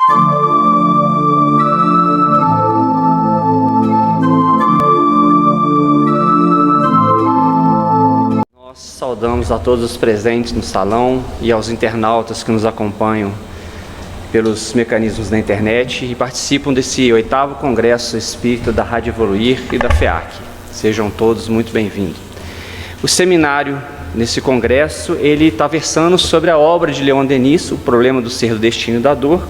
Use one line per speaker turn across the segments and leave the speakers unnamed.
Nós saudamos a todos os presentes no salão e aos internautas que nos acompanham pelos mecanismos da internet e participam desse 8º Congresso Espírita da Rádio Evoluir e da FEAC. Sejam todos muito bem-vindos. O seminário, nesse congresso, ele está versando sobre a obra de Leon Denis, O Problema do Ser, do Destino e da Dor.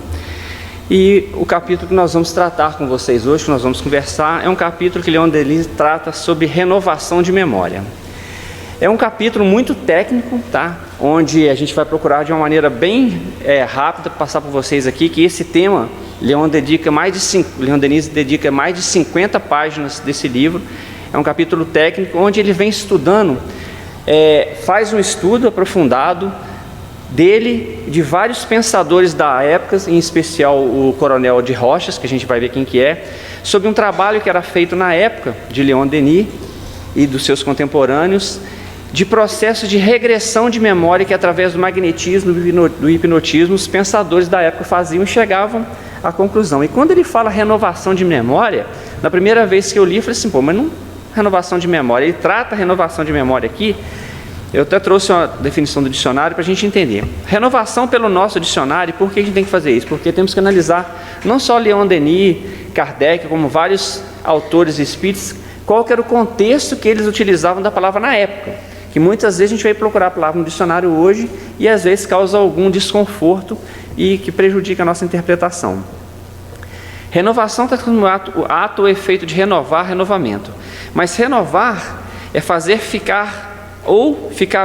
E o capítulo que nós vamos tratar com vocês hoje, que nós vamos conversar, é um capítulo que Leon Denis trata sobre renovação de memória. É um capítulo muito técnico, tá? Onde a gente vai procurar de uma maneira bem rápida passar por vocês aqui, que esse tema, Leon Denis dedica mais de 50 páginas desse livro. É um capítulo técnico onde ele vem estudando, faz um estudo aprofundado dele, de vários pensadores da época, em especial o Coronel de Rochas, que a gente vai ver quem que é, sobre um trabalho que era feito na época de Leon Denis e dos seus contemporâneos, de processo de regressão de memória que através do magnetismo, do hipnotismo, os pensadores da época faziam e chegavam à conclusão. E quando ele fala renovação de memória, na primeira vez que eu li, eu falei assim, mas não renovação de memória, ele trata a renovação de memória aqui, eu até trouxe uma definição do dicionário para a gente entender. Renovação pelo nosso dicionário, por que a gente tem que fazer isso? Porque temos que analisar não só Leon Denis, Kardec, como vários autores espíritas, qual que era o contexto que eles utilizavam da palavra na época. Que muitas vezes a gente vai procurar a palavra no dicionário hoje e às vezes causa algum desconforto e que prejudica a nossa interpretação. Renovação está no ato ou efeito de renovar, renovamento. Mas renovar é fazer ficar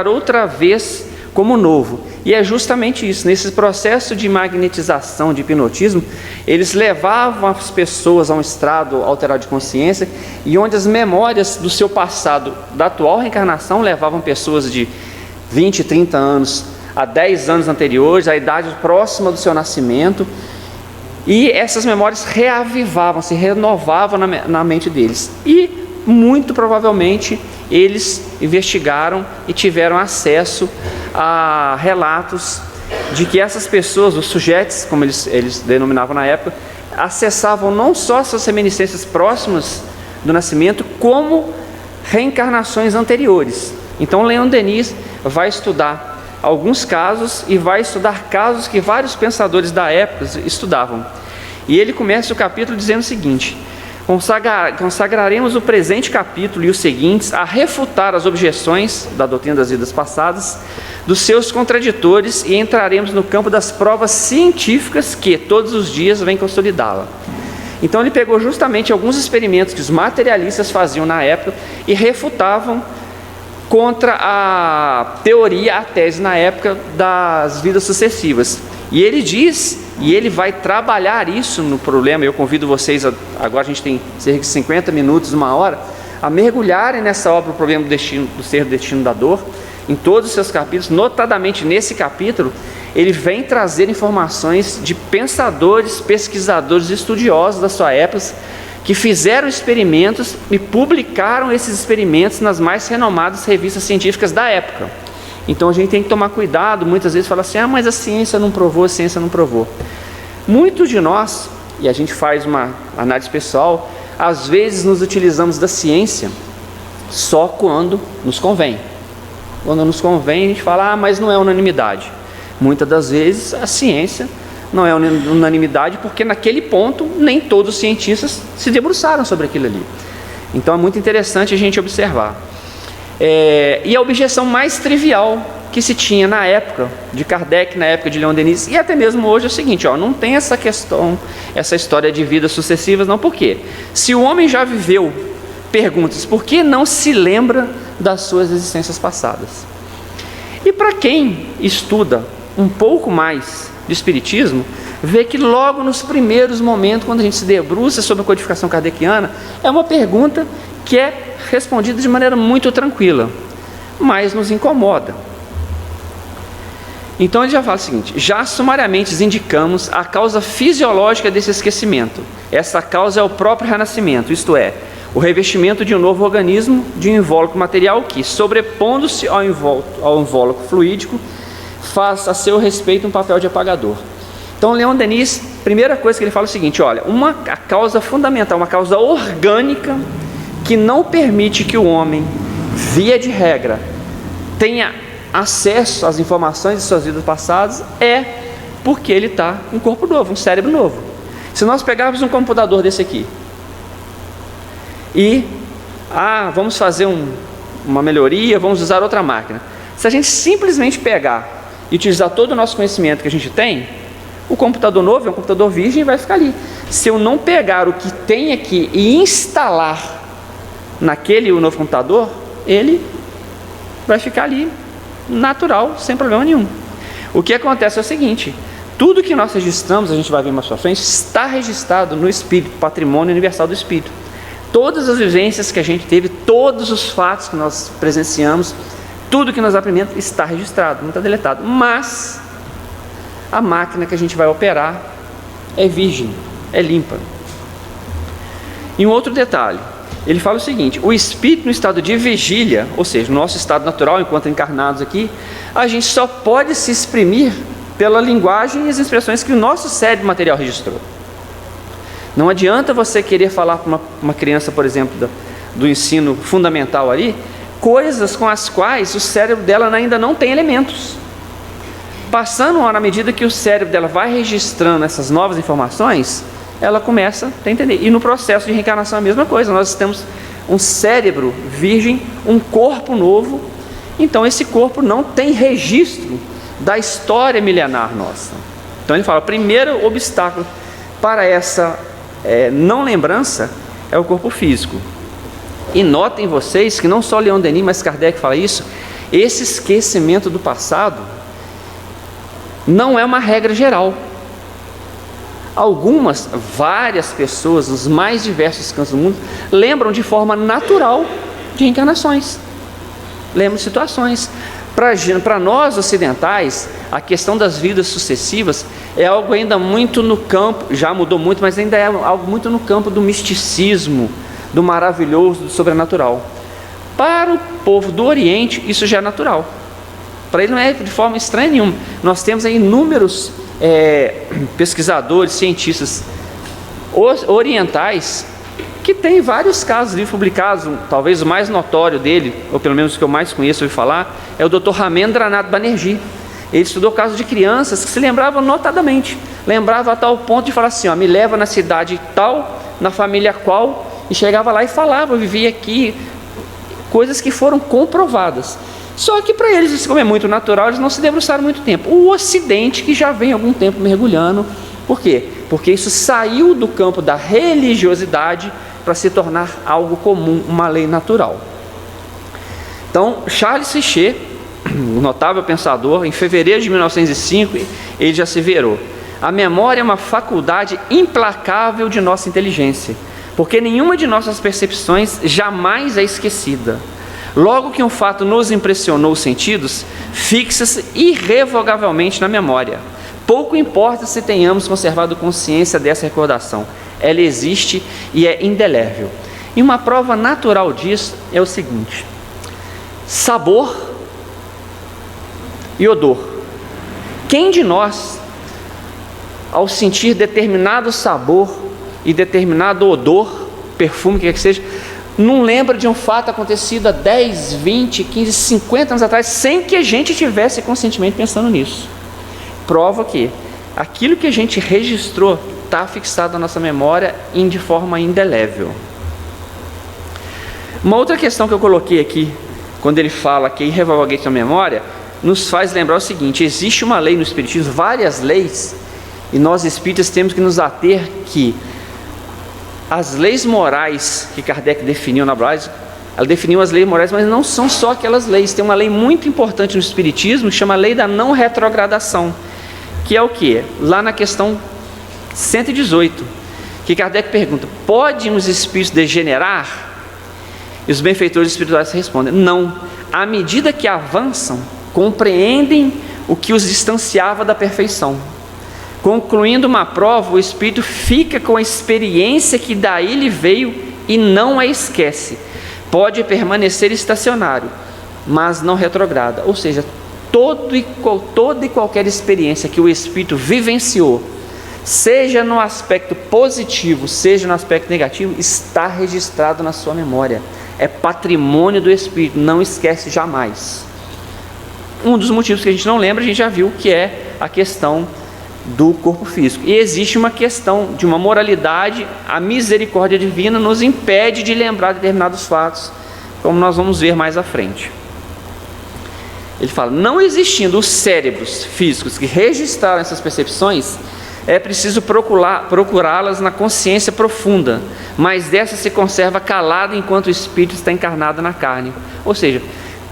outra vez como novo. E é justamente isso, nesse processo de magnetização, de hipnotismo, eles levavam as pessoas a um estado alterado de consciência e onde as memórias do seu passado, da atual reencarnação, levavam pessoas de 20, 30 anos a 10 anos anteriores, a idade próxima do seu nascimento, e essas memórias reavivavam, se renovavam na mente deles. E, muito provavelmente, eles investigaram e tiveram acesso a relatos de que essas pessoas, os sujeitos, como eles denominavam na época, acessavam não só suas reminiscências próximas do nascimento, como reencarnações anteriores. Então, Leon Denis vai estudar alguns casos e vai estudar casos que vários pensadores da época estudavam. E ele começa o capítulo dizendo o seguinte: consagraremos o presente capítulo e os seguintes a refutar as objeções da doutrina das vidas passadas, dos seus contraditores, e entraremos no campo das provas científicas que todos os dias vêm consolidá-la. Então ele pegou justamente alguns experimentos que os materialistas faziam na época e refutavam contra a teoria, a tese na época das vidas sucessivas. E ele diz, e ele vai trabalhar isso no problema. Eu convido vocês, agora a gente tem cerca de 50 minutos, 1 hora, a mergulharem nessa obra, O Problema do Destino, do Ser, do Destino da Dor, em todos os seus capítulos. Notadamente nesse capítulo, ele vem trazer informações de pensadores, pesquisadores, estudiosos da sua época, que fizeram experimentos e publicaram esses experimentos nas mais renomadas revistas científicas da época. Então a gente tem que tomar cuidado, muitas vezes fala assim, mas a ciência não provou, a ciência não provou. Muitos de nós, e a gente faz uma análise pessoal, às vezes nos utilizamos da ciência só quando nos convém. Quando nos convém a gente fala, mas não é unanimidade. Muitas das vezes a ciência não é unanimidade porque naquele ponto nem todos os cientistas se debruçaram sobre aquilo ali. Então é muito interessante a gente observar. E a objeção mais trivial que se tinha na época de Kardec, na época de Leon Denis, e até mesmo hoje é o seguinte, não tem essa questão, essa história de vidas sucessivas, não. Por quê? Se o homem já viveu, perguntas, por que não se lembra das suas existências passadas? E para quem estuda um pouco mais de espiritismo, vê que logo nos primeiros momentos, quando a gente se debruça sobre a codificação kardeciana, é uma pergunta que é respondida de maneira muito tranquila, mas nos incomoda. Então ele já fala o seguinte: já sumariamente indicamos a causa fisiológica desse esquecimento. Essa causa é o próprio renascimento, isto é, o revestimento de um novo organismo, de um invólucro material que, sobrepondo-se ao invólucro fluídico, faz a seu respeito um papel de apagador. Então, Leon Denis, primeira coisa que ele fala é o seguinte: olha, a causa fundamental, uma causa orgânica que não permite que o homem, via de regra, tenha acesso às informações de suas vidas passadas é porque ele está com um corpo novo, um cérebro novo. Se nós pegarmos um computador desse aqui e vamos fazer uma melhoria, vamos usar outra máquina. Se a gente simplesmente pegar e utilizar todo o nosso conhecimento que a gente tem, o computador novo é um computador virgem e vai ficar ali. Se eu não pegar o que tem aqui e instalar o novo computador, ele vai ficar ali natural, sem problema nenhum. O que acontece é o seguinte: tudo que nós registramos, a gente vai ver mais pra frente, está registrado no Espírito, patrimônio universal do Espírito. Todas as vivências que a gente teve, todos os fatos que nós presenciamos, tudo que nós aprendemos está registrado, não está deletado. Mas a máquina que a gente vai operar é virgem, é limpa. E um outro detalhe, ele fala o seguinte: o espírito no estado de vigília, ou seja, no nosso estado natural, enquanto encarnados aqui, a gente só pode se exprimir pela linguagem e as expressões que o nosso cérebro material registrou. Não adianta você querer falar para uma criança, por exemplo, do ensino fundamental ali, coisas com as quais o cérebro dela ainda não tem elementos. Passando na medida que o cérebro dela vai registrando essas novas informações, ela começa a entender. E no processo de reencarnação é a mesma coisa. Nós temos um cérebro virgem, um corpo novo. Então esse corpo não tem registro da história milenar nossa. Então ele fala, o primeiro obstáculo para essa não lembrança é o corpo físico. E notem vocês que não só Leon Denis, mas Kardec fala isso, esse esquecimento do passado não é uma regra geral. Várias pessoas, nos mais diversos cantos do mundo, lembram de forma natural de reencarnações, lembram de situações. Para nós ocidentais, a questão das vidas sucessivas é algo ainda muito no campo, já mudou muito, mas ainda é algo muito no campo do misticismo, do maravilhoso, do sobrenatural. Para o povo do Oriente, isso já é natural. Para ele não é de forma estranha nenhuma. Nós temos aí inúmeros pesquisadores, cientistas orientais que têm vários casos de livros publicados. Talvez o mais notório dele, ou pelo menos o que eu mais conheço ouvi falar, é o Dr. Ramendranat Banerjee. Ele estudou casos de crianças que se lembravam notadamente, lembrava a tal ponto de falar assim, me leva na cidade tal, na família qual, e chegava lá e falava, eu vivia aqui, coisas que foram comprovadas. Só que para eles, como é muito natural, eles não se debruçaram muito tempo. O Ocidente, que já vem há algum tempo mergulhando, por quê? Porque isso saiu do campo da religiosidade para se tornar algo comum, uma lei natural. Então, Charles Richer, o notável pensador, em fevereiro de 1905, ele já asseverou: a memória é uma faculdade implacável de nossa inteligência, porque nenhuma de nossas percepções jamais é esquecida. Logo que um fato nos impressionou os sentidos, fixa-se irrevogavelmente na memória. Pouco importa se tenhamos conservado consciência dessa recordação, ela existe e é indelével. E uma prova natural disso é o seguinte: sabor e odor. Quem de nós, ao sentir determinado sabor e determinado odor, perfume, que seja, não lembra de um fato acontecido há 10, 20, 15, 50 anos atrás, sem que a gente tivesse conscientemente pensando nisso? Prova que aquilo que a gente registrou está fixado na nossa memória de forma indelével. Uma outra questão que eu coloquei aqui, quando ele fala que é irrevogavelmente na memória, nos faz lembrar o seguinte: existe uma lei no Espiritismo, várias leis, e nós espíritas temos que nos ater que as leis morais que Kardec definiu na Blase, ela definiu as leis morais, mas não são só aquelas leis. Tem uma lei muito importante no Espiritismo que chama a lei da não retrogradação, que é o que? Lá na questão 118, que Kardec pergunta: podem os espíritos degenerar? E os benfeitores espirituais respondem: não. À medida que avançam, compreendem o que os distanciava da perfeição. Concluindo uma prova, o espírito fica com a experiência que daí lhe veio e não a esquece. Pode permanecer estacionário, mas não retrograda. Ou seja, toda e qualquer experiência que o espírito vivenciou seja no aspecto positivo, seja no aspecto negativo, está registrado na sua memória. É patrimônio do Espírito, não esquece jamais. Um dos motivos que a gente não lembra, a gente já viu, que é a questão do corpo físico. E existe uma questão de uma moralidade, a misericórdia divina nos impede de lembrar determinados fatos, como nós vamos ver mais à frente. Ele fala, não existindo os cérebros físicos que registraram essas percepções, é preciso procurá-las na consciência profunda, mas dessa se conserva calada enquanto o espírito está encarnado na carne. Ou seja,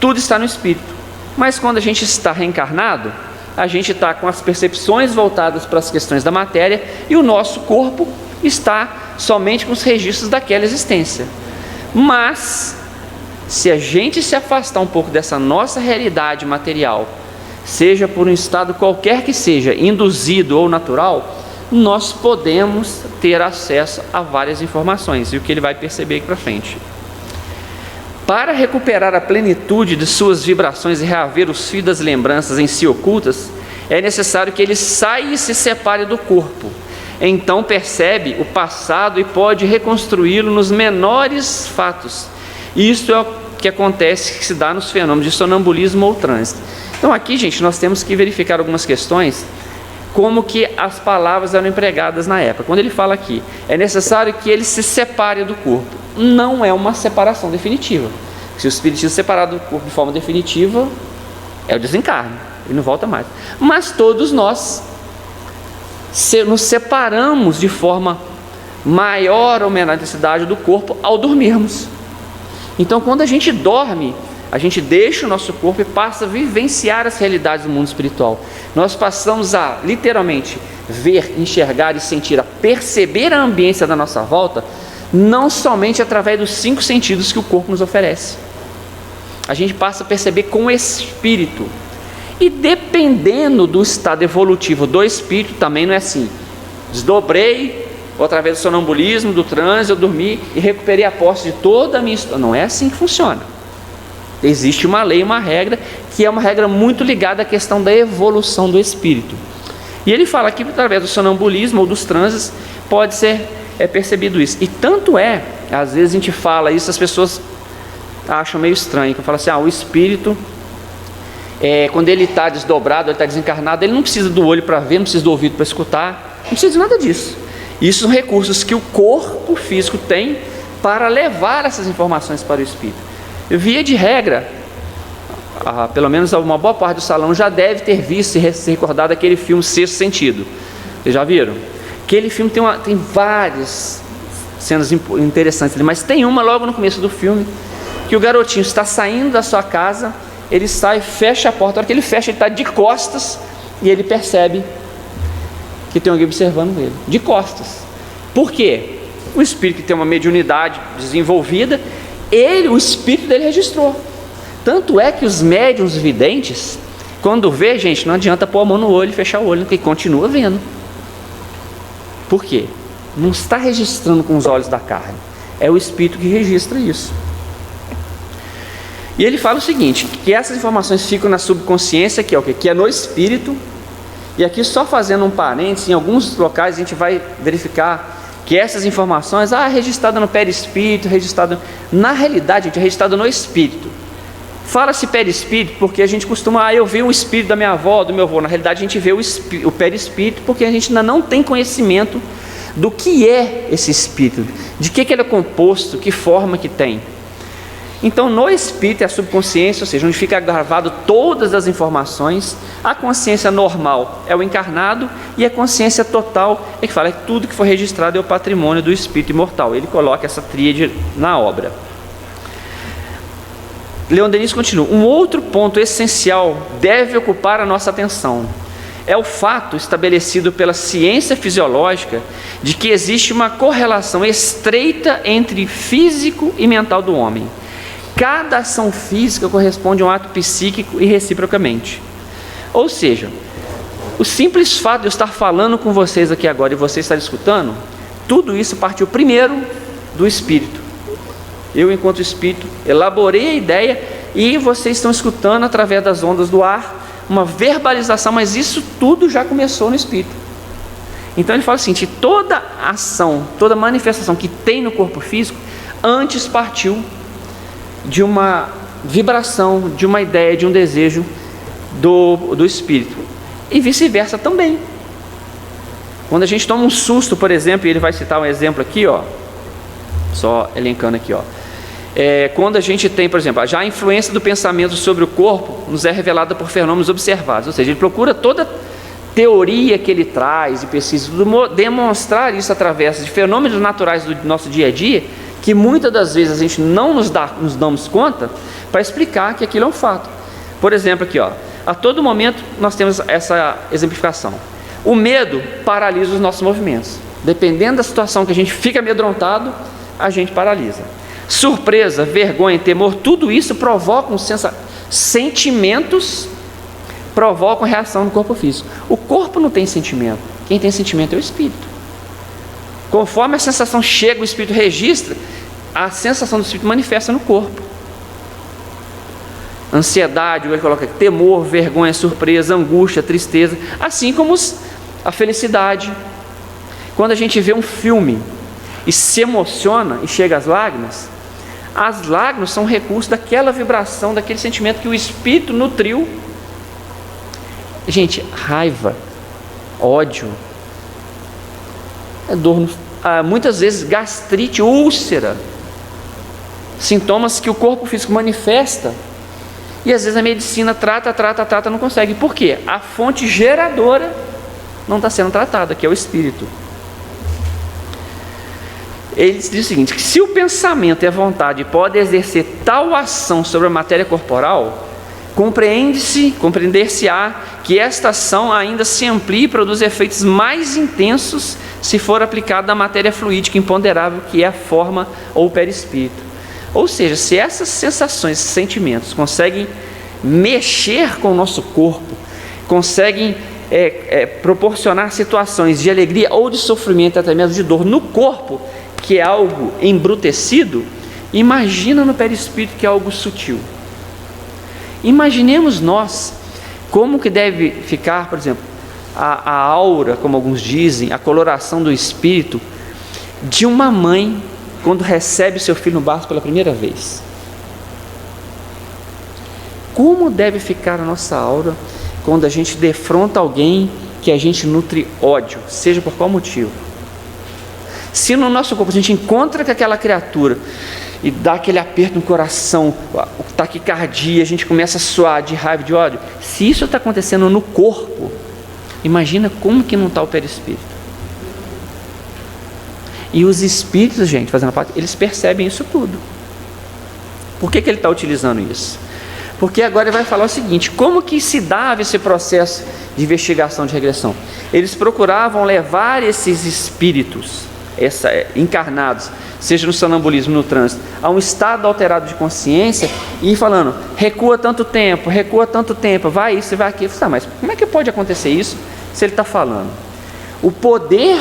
tudo está no espírito, mas quando a gente está reencarnado, a gente está com as percepções voltadas para as questões da matéria e o nosso corpo está somente com os registros daquela existência. Mas, se a gente se afastar um pouco dessa nossa realidade material, seja por um estado qualquer que seja, induzido ou natural, nós podemos ter acesso a várias informações, e o que ele vai perceber aqui para frente. Para recuperar a plenitude de suas vibrações e reaver os fios das lembranças em si ocultas, é necessário que ele saia e se separe do corpo. Então percebe o passado e pode reconstruí-lo nos menores fatos. Isto é o que acontece, que se dá nos fenômenos de sonambulismo ou trânsito. Então aqui, gente, nós temos que verificar algumas questões, como que as palavras eram empregadas na época. Quando ele fala aqui, é necessário que ele se separe do corpo. Não é uma separação definitiva. Se o espiritismo separar do corpo de forma definitiva, é o desencarne, ele não volta mais. Mas todos nós nos separamos de forma maior ou menor intensidade do corpo ao dormirmos. Então, quando a gente dorme, a gente deixa o nosso corpo e passa a vivenciar as realidades do mundo espiritual. Nós passamos a, literalmente, ver, enxergar e sentir, a perceber a ambiência da nossa volta, não somente através dos 5 sentidos que o corpo nos oferece. A gente passa a perceber com o espírito. E dependendo do estado evolutivo do espírito, também não é assim. Desdobrei, ou através do sonambulismo, do transe, eu dormi e recuperei a posse de toda a minha história. Não é assim que funciona. Existe uma lei, uma regra, que é uma regra muito ligada à questão da evolução do espírito. E ele fala que através do sonambulismo ou dos transes pode ser percebido isso. E tanto é, às vezes a gente fala isso, as pessoas acham meio estranho, que eu falo assim, o espírito, quando ele está desdobrado, ele está desencarnado, ele não precisa do olho para ver, não precisa do ouvido para escutar, não precisa de nada disso. Isso são recursos que o corpo físico tem para levar essas informações para o espírito. Via de regra, pelo menos uma boa parte do salão já deve ter visto e se recordado daquele filme Sexto Sentido. Vocês já viram? Aquele filme tem várias cenas interessantes ali, mas tem uma logo no começo do filme, que o garotinho está saindo da sua casa, ele sai, fecha a porta, a hora que ele fecha, ele está de costas, e ele percebe que tem alguém observando ele, de costas. Por quê? O espírito que tem uma mediunidade desenvolvida, o espírito dele registrou. Tanto é que os médiuns videntes, quando vê, gente, não adianta pôr a mão no olho e fechar o olho, porque continua vendo. Por quê? Não está registrando com os olhos da carne, é o espírito que registra isso. E ele fala o seguinte, que essas informações ficam na subconsciência, que é o quê? Que é no espírito. E aqui, só fazendo um parênteses, em alguns locais a gente vai verificar que essas informações, registrada no perispírito, registrada, na realidade, gente, é registrada no espírito. Fala-se perispírito porque a gente costuma, eu vi o espírito da minha avó, do meu avô. Na realidade, a gente vê o perispírito porque a gente ainda não tem conhecimento do que é esse espírito, de que ele é composto, que forma que tem. Então, no espírito é a subconsciência, ou seja, onde fica gravado todas as informações. A consciência normal é o encarnado, e a consciência total é que fala que tudo que foi registrado é o patrimônio do espírito imortal. Ele coloca essa tríade na obra. Leon Denis continua, um outro ponto essencial deve ocupar a nossa atenção. É o fato estabelecido pela ciência fisiológica de que existe uma correlação estreita entre físico e mental do homem. Cada ação física corresponde a um ato psíquico e reciprocamente. Ou seja, o simples fato de eu estar falando com vocês aqui agora e você estar escutando, tudo isso partiu primeiro do espírito. Eu, enquanto espírito, elaborei a ideia e vocês estão escutando através das ondas do ar, uma verbalização, mas isso tudo já começou no espírito. Então ele fala assim, que toda ação, toda manifestação que tem no corpo físico, antes partiu de uma vibração, de uma ideia, de um desejo do espírito. E vice-versa também. Quando a gente toma um susto, por exemplo, e ele vai citar um exemplo aqui, ó, só elencando aqui, ó. Quando a gente tem, por exemplo, já a influência do pensamento sobre o corpo nos é revelada por fenômenos observados, ou seja, ele procura toda teoria que ele traz e pesquisa, demonstrar isso através de fenômenos naturais do nosso dia a dia, que muitas das vezes a gente não nos damos conta, para explicar que aquilo é um fato. Por exemplo, aqui, ó, a todo momento nós temos essa exemplificação. O medo paralisa os nossos movimentos. Dependendo da situação que a gente fica amedrontado, a gente paralisa. Surpresa, vergonha, temor, tudo isso provoca sentimentos, provocam reação no corpo físico. O corpo não tem sentimento. Quem tem sentimento é o espírito. Conforme a sensação chega, o espírito registra, a sensação do espírito manifesta no corpo. Ansiedade, ele coloca aqui, temor, vergonha, surpresa, angústia, tristeza, assim como a felicidade. Quando a gente vê um filme e se emociona e chega às lágrimas são recurso daquela vibração, daquele sentimento que o espírito nutriu. Gente, raiva, ódio, dor, muitas vezes gastrite, úlcera, sintomas que o corpo físico manifesta, e às vezes a medicina trata, não consegue. Por quê? A fonte geradora não está sendo tratada, que é o espírito. Ele diz o seguinte, que se o pensamento e a vontade podem exercer tal ação sobre a matéria corporal, compreender-se-á que esta ação ainda se amplia e produz efeitos mais intensos se for aplicada à matéria fluídica imponderável, que é a forma ou o perispírito. Ou seja, se essas sensações, esses sentimentos conseguem mexer com o nosso corpo, conseguem proporcionar situações de alegria ou de sofrimento, até mesmo de dor no corpo, que é algo embrutecido, imagina no perispírito, que é algo sutil. Imaginemos nós como que deve ficar, por exemplo, a aura, como alguns dizem, a coloração do espírito de uma mãe quando recebe seu filho no berço pela primeira vez. Como deve ficar a nossa aura quando a gente defronta alguém que a gente nutre ódio, seja por qual motivo? Se no nosso corpo a gente encontra com aquela criatura e dá aquele aperto no coração, taquicardia, a gente começa a suar de raiva, de ódio, se isso está acontecendo no corpo, imagina como que não está o perispírito. E os espíritos, gente, fazendo parte, eles percebem isso tudo. Por que ele está utilizando isso? Porque agora ele vai falar o seguinte, como que se dava esse processo de investigação de regressão? Eles procuravam levar esses espíritos encarnados, seja no sonambulismo, no trânsito, a um estado alterado de consciência e ir falando, recua tanto tempo, vai isso, vai aquilo. Mas como é que pode acontecer isso se ele está falando? O poder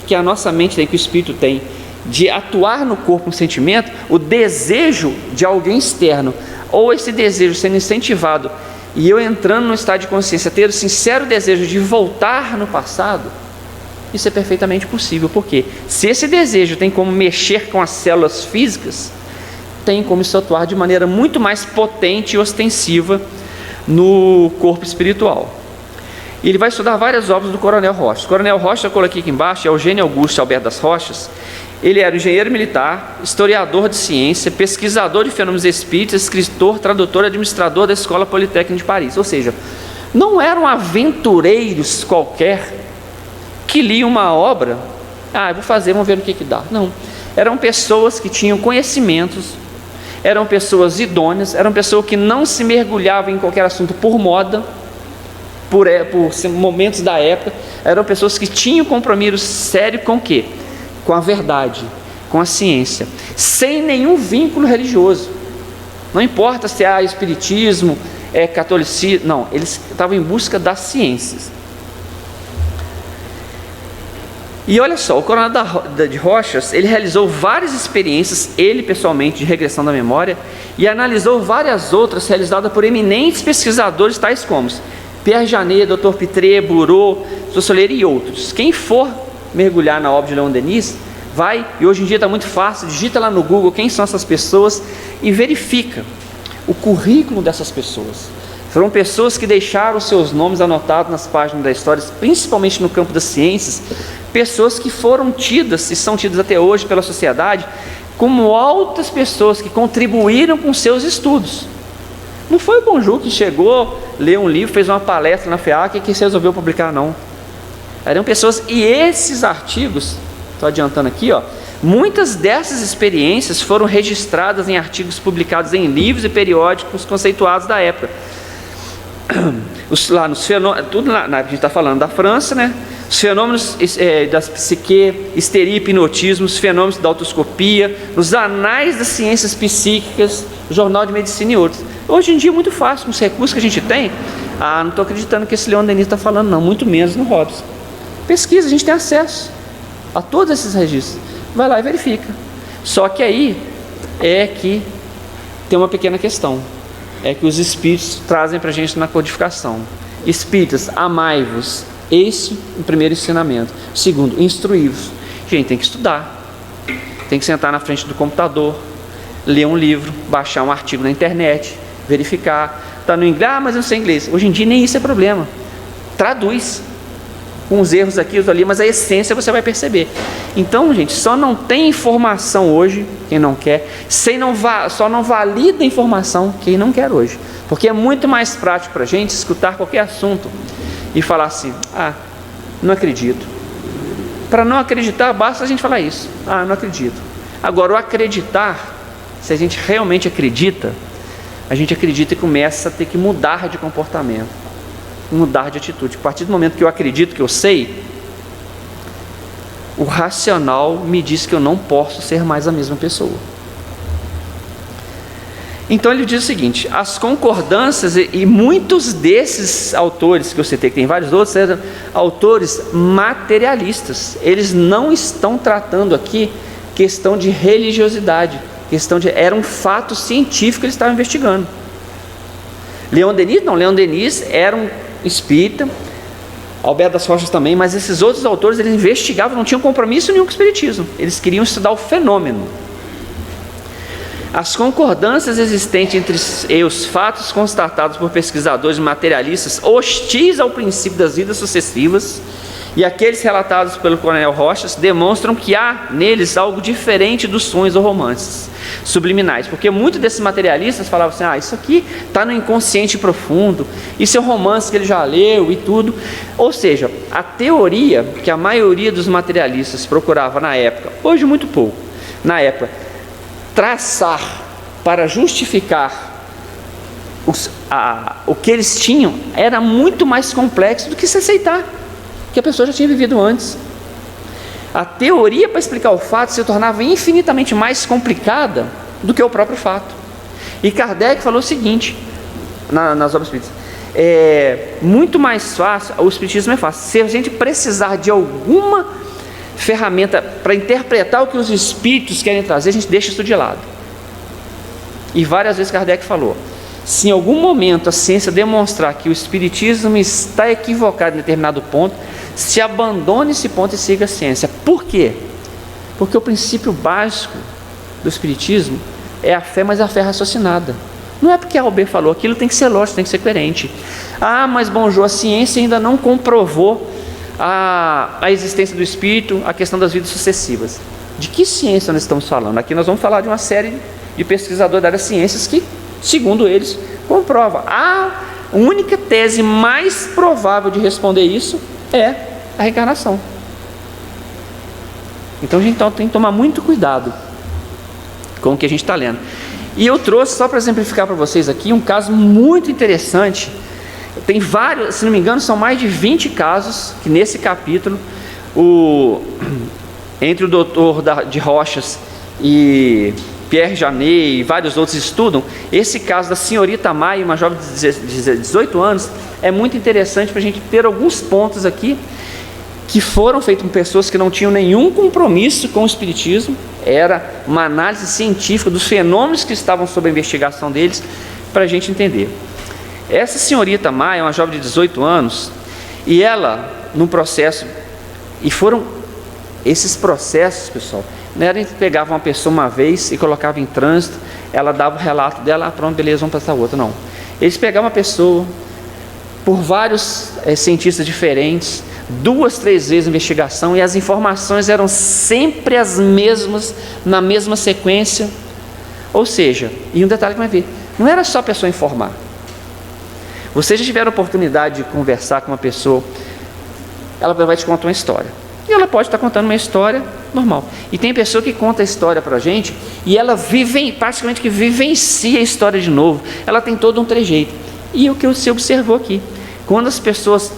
que a nossa mente tem, que o espírito tem, de atuar no corpo um sentimento, o desejo de alguém externo, ou esse desejo sendo incentivado, e eu entrando no estado de consciência, ter o sincero desejo de voltar no passado, isso é perfeitamente possível. Porque se esse desejo tem como mexer com as células físicas, tem como isso atuar de maneira muito mais potente e ostensiva no corpo espiritual. E ele vai estudar várias obras do Coronel Rocha. O Coronel Rocha, eu coloquei aqui embaixo, é Eugênio Augusto Alberto das Rochas. Ele era engenheiro militar, historiador de ciência, pesquisador de fenômenos espíritas, escritor, tradutor, administrador da Escola Politécnica de Paris. Ou seja, não eram aventureiros qualquer que liam uma obra, eu vou fazer, vamos ver o que dá. Não, eram pessoas que tinham conhecimentos, eram pessoas idôneas, eram pessoas que não se mergulhavam em qualquer assunto por moda, por momentos da época, eram pessoas que tinham compromisso sério com o quê? Com a verdade, com a ciência, sem nenhum vínculo religioso. Não importa se é espiritismo, é catolicismo, não, eles estavam em busca das ciências. E olha só, o Coronel de Rochas, ele realizou várias experiências, ele pessoalmente, de regressão da memória, e analisou várias outras realizadas por eminentes pesquisadores tais como Pierre Janet, Dr. Pitré, Bourreau, Soler e outros. Quem for mergulhar na obra de Leon Denis, vai, e hoje em dia está muito fácil, digita lá no Google quem são essas pessoas e verifica o currículo dessas pessoas. Foram pessoas que deixaram seus nomes anotados nas páginas da história, principalmente no campo das ciências, pessoas que foram tidas, e são tidas até hoje pela sociedade, como altas pessoas que contribuíram com seus estudos. Não foi o Bonjour que chegou, leu um livro, fez uma palestra na FEAC e que se resolveu publicar, não. Eram pessoas, e esses artigos, estou adiantando aqui, muitas dessas experiências foram registradas em artigos publicados em livros e periódicos conceituados da época. Lá nos fenômenos, tudo lá, a gente está falando da França, né? Os fenômenos da psique, histeria e hipnotismo, os fenômenos da autoscopia, os anais das ciências psíquicas, o Jornal de Medicina e outros. Hoje em dia é muito fácil, com os recursos que a gente tem. Não estou acreditando que esse Leon Denis está falando, não, muito menos no Robson. Pesquisa, a gente tem acesso a todos esses registros. Vai lá e verifica. Só que aí é que tem uma pequena questão. É que os Espíritos trazem para a gente na codificação. Espíritas, amai-vos. Esse é o primeiro ensinamento. Segundo, instruí-vos. Gente, tem que estudar. Tem que sentar na frente do computador, ler um livro, baixar um artigo na internet, verificar. Está no inglês, mas eu não sei inglês. Hoje em dia nem isso é problema. Traduz. Com os erros aqui, os ali, mas a essência você vai perceber. Então, gente, só não tem informação hoje quem não quer, só não valida a informação quem não quer hoje, porque é muito mais prático para a gente escutar qualquer assunto e falar assim, não acredito. Para não acreditar, basta a gente falar isso, não acredito. Agora, o acreditar, se a gente realmente acredita, a gente acredita e começa a ter que mudar de comportamento, mudar de atitude. A partir do momento que eu acredito, que eu sei, o racional me diz que eu não posso ser mais a mesma pessoa. Então ele diz o seguinte: as concordâncias, e muitos desses autores que eu citei, que tem vários outros, eram autores materialistas. Eles não estão tratando aqui questão de religiosidade, era um fato científico que eles estavam investigando. Leon Denis não, Leon Denis era um espírita, Alberto das Rochas também, mas esses outros autores, eles investigavam, não tinham compromisso nenhum com o espiritismo, eles queriam estudar o fenômeno. As concordâncias existentes entre os fatos constatados por pesquisadores materialistas hostis ao princípio das vidas sucessivas e aqueles relatados pelo Coronel Rochas demonstram que há neles algo diferente dos sonhos ou romances subliminais, porque muitos desses materialistas falavam assim, isso aqui está no inconsciente profundo, isso é um romance que ele já leu e tudo. Ou seja, a teoria que a maioria dos materialistas procurava na época, hoje muito pouco, na época, traçar para justificar o que eles tinham, era muito mais complexo do que se aceitar que a pessoa já tinha vivido antes. A teoria para explicar o fato se tornava infinitamente mais complicada do que o próprio fato. E Kardec falou o seguinte, nas obras espíritas: é muito mais fácil, o espiritismo é fácil, se a gente precisar de alguma ferramenta para interpretar o que os espíritos querem trazer, a gente deixa isso de lado. E várias vezes Kardec falou: se em algum momento a ciência demonstrar que o espiritismo está equivocado em determinado ponto, se abandone esse ponto e siga a ciência. Por quê? Porque o princípio básico do espiritismo é a fé, mas a fé raciocinada. Não é porque a OB falou, aquilo tem que ser lógico, tem que ser coerente. Mas Bonjour, a ciência ainda não comprovou a existência do espírito, a questão das vidas sucessivas. De que ciência nós estamos falando? Aqui nós vamos falar de uma série de pesquisadores da área de ciências que, segundo eles, comprova. A única tese mais provável de responder isso é a reencarnação. Então a gente tem que tomar muito cuidado com o que a gente está lendo. E eu trouxe, só para exemplificar para vocês aqui, um caso muito interessante. Tem vários, se não me engano, são mais de 20 casos que nesse capítulo, entre o doutor de Rochas e Pierre Janet e vários outros estudam. Esse caso da senhorita Maia, uma jovem de 18 anos, é muito interessante para a gente ter alguns pontos aqui que foram feitos por pessoas que não tinham nenhum compromisso com o espiritismo. Era uma análise científica dos fenômenos que estavam sob a investigação deles, para a gente entender. Essa senhorita Maia é uma jovem de 18 anos, e ela, num processo, e foram esses processos, pessoal, não era que pegava uma pessoa uma vez e colocava em trânsito, ela dava o relato dela, pronto, beleza, vamos passar outra, não. Eles pegavam uma pessoa, por vários cientistas diferentes, 2, 3 vezes a investigação, e as informações eram sempre as mesmas, na mesma sequência. Ou seja, e um detalhe que vai ver, não era só a pessoa informar. Vocês já tiveram a oportunidade de conversar com uma pessoa, ela vai te contar uma história, e ela pode estar contando uma história normal, e tem pessoa que conta a história para a gente, e ela praticamente que vivencia a história de novo, ela tem todo um trejeito. E o que você observou aqui, quando as pessoas,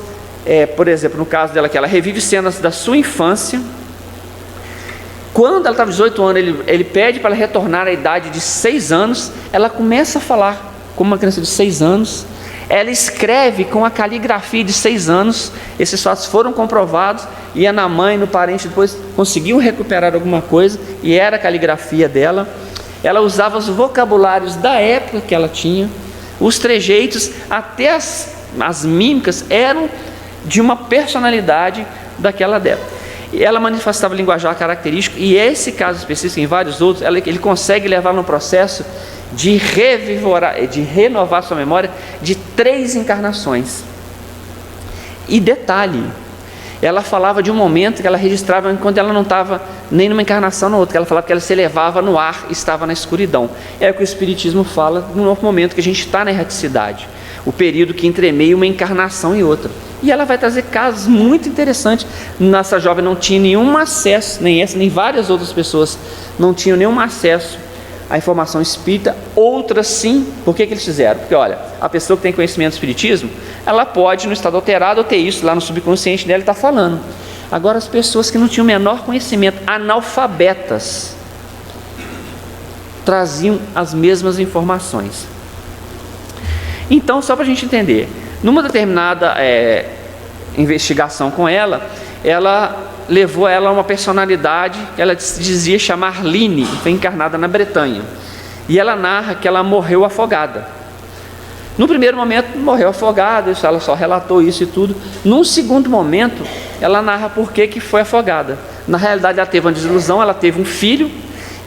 por exemplo, no caso dela, que ela revive cenas da sua infância, quando ela estava 18 anos, ele pede para ela retornar à idade de 6 anos, ela começa a falar como uma criança de 6 anos, ela escreve com a caligrafia de 6 anos, esses fatos foram comprovados, e a mãe, no parente, depois conseguiu recuperar alguma coisa, e era a caligrafia dela. Ela usava os vocabulários da época que ela tinha, os trejeitos, até as mímicas eram de uma personalidade daquela época. E ela manifestava linguajar característico, e esse caso específico, em vários outros, ele consegue levar no processo de revigorar, de renovar sua memória de 3 encarnações. E detalhe, ela falava de um momento que ela registrava quando ela não estava nem numa encarnação na outra, que ela falava que ela se elevava no ar, estava na escuridão. É o que o Espiritismo fala no novo momento que a gente está na erraticidade, o período que entremeia uma encarnação e outra. E ela vai trazer casos muito interessantes. Nossa jovem não tinha nenhum acesso, nem essa, nem várias outras pessoas não tinham nenhum acesso à informação espírita, outras sim. Por que eles fizeram? Porque olha, a pessoa que tem conhecimento do espiritismo, ela pode no estado alterado ter isso lá no subconsciente dela, está falando. Agora as pessoas que não tinham o menor conhecimento, analfabetas, traziam as mesmas informações. Então, só para a gente entender, numa determinada investigação com ela levou ela a uma personalidade que ela dizia chamar Line, que foi encarnada na Bretanha, e ela narra que ela morreu afogada. No primeiro momento morreu afogada, ela só relatou isso e tudo. Num segundo momento ela narra por que foi afogada. Na realidade ela teve uma desilusão, ela teve um filho,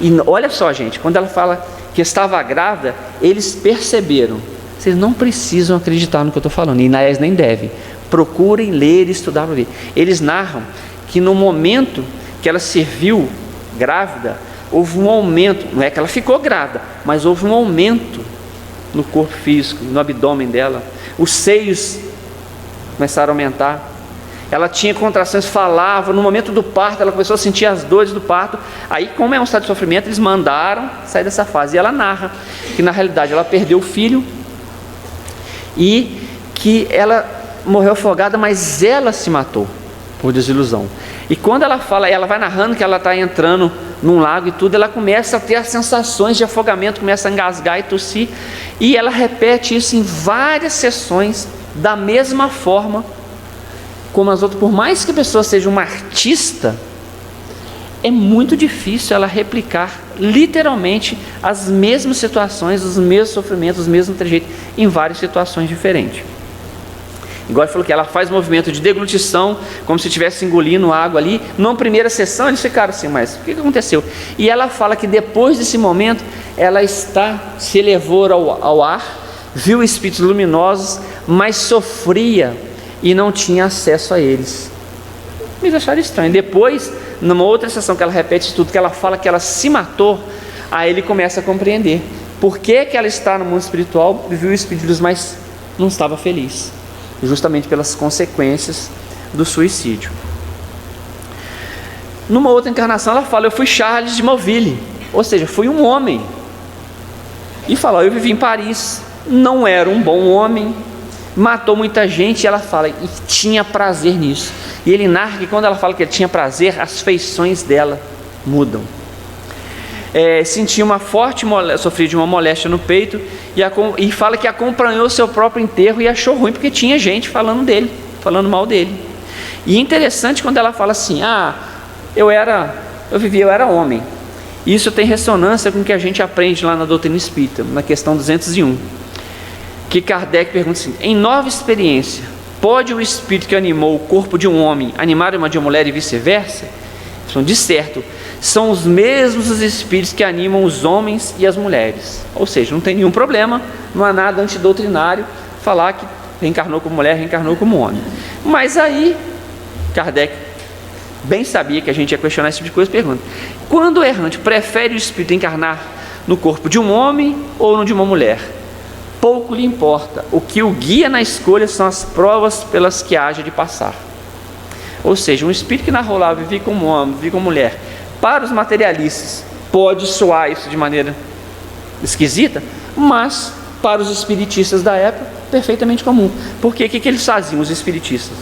e olha só gente, quando ela fala que estava grávida, eles perceberam. Vocês não precisam acreditar no que eu estou falando, e aliás nem devem, procurem ler e estudar para ver. Eles narram que no momento que ela se viu grávida, houve um aumento, não é que ela ficou grávida, mas houve um aumento no corpo físico, no abdômen dela, os seios começaram a aumentar, ela tinha contrações, falava, no momento do parto, ela começou a sentir as dores do parto, aí como é um estado de sofrimento, eles mandaram sair dessa fase, e ela narra que na realidade ela perdeu o filho, e que ela morreu afogada, mas ela se matou por desilusão. E quando ela fala, ela vai narrando que ela está entrando num lago e tudo, ela começa a ter as sensações de afogamento, começa a engasgar e tossir, e ela repete isso em várias sessões, da mesma forma como as outras. Por mais que a pessoa seja uma artista, é muito difícil ela replicar literalmente as mesmas situações, os mesmos sofrimentos, os mesmos trejeitos em várias situações diferentes. Igual ele falou que ela faz movimento de deglutição, como se estivesse engolindo água ali. Numa primeira sessão eles ficaram assim, mas o que aconteceu? E ela fala que depois desse momento ela se elevou ao ar, viu espíritos luminosos, mas sofria e não tinha acesso a eles. Me acharam estranho. Depois, numa outra sessão que ela repete isso tudo, que ela fala que ela se matou, aí ele começa a compreender por que ela está no mundo espiritual, viu espíritos, mas não estava feliz, justamente pelas consequências do suicídio. Numa outra encarnação ela fala, eu fui Charles de Mauville, ou seja, fui um homem, e fala, eu vivi em Paris, não era um bom homem, matou muita gente, e ela fala, e tinha prazer nisso. E ele narra que quando ela fala que ele tinha prazer, as feições dela mudam. Sentia uma forte sofria de uma moléstia no peito, e fala que acompanhou seu próprio enterro e achou ruim, porque tinha gente falando dele, falando mal dele. E interessante quando ela fala assim, eu era homem. Isso tem ressonância com o que a gente aprende lá na doutrina espírita, na questão 201. que Kardec pergunta assim: em nova experiência, pode o espírito que animou o corpo de um homem animar uma de uma mulher e vice-versa? De certo, são os mesmos os espíritos que animam os homens e as mulheres. Ou seja, não tem nenhum problema, não há nada antidoutrinário falar que reencarnou como mulher, reencarnou como homem. Mas aí, Kardec bem sabia que a gente ia questionar esse tipo de coisa, pergunta: quando o errante prefere o espírito encarnar no corpo de um homem ou no de uma mulher? Pouco lhe importa, o que o guia na escolha são as provas pelas que haja de passar. Ou seja, um espírito que na rua lá vivia como homem, vivia como mulher, para os materialistas pode soar isso de maneira esquisita, mas para os espiritistas da época, perfeitamente comum. Porque o que eles faziam, os espiritistas?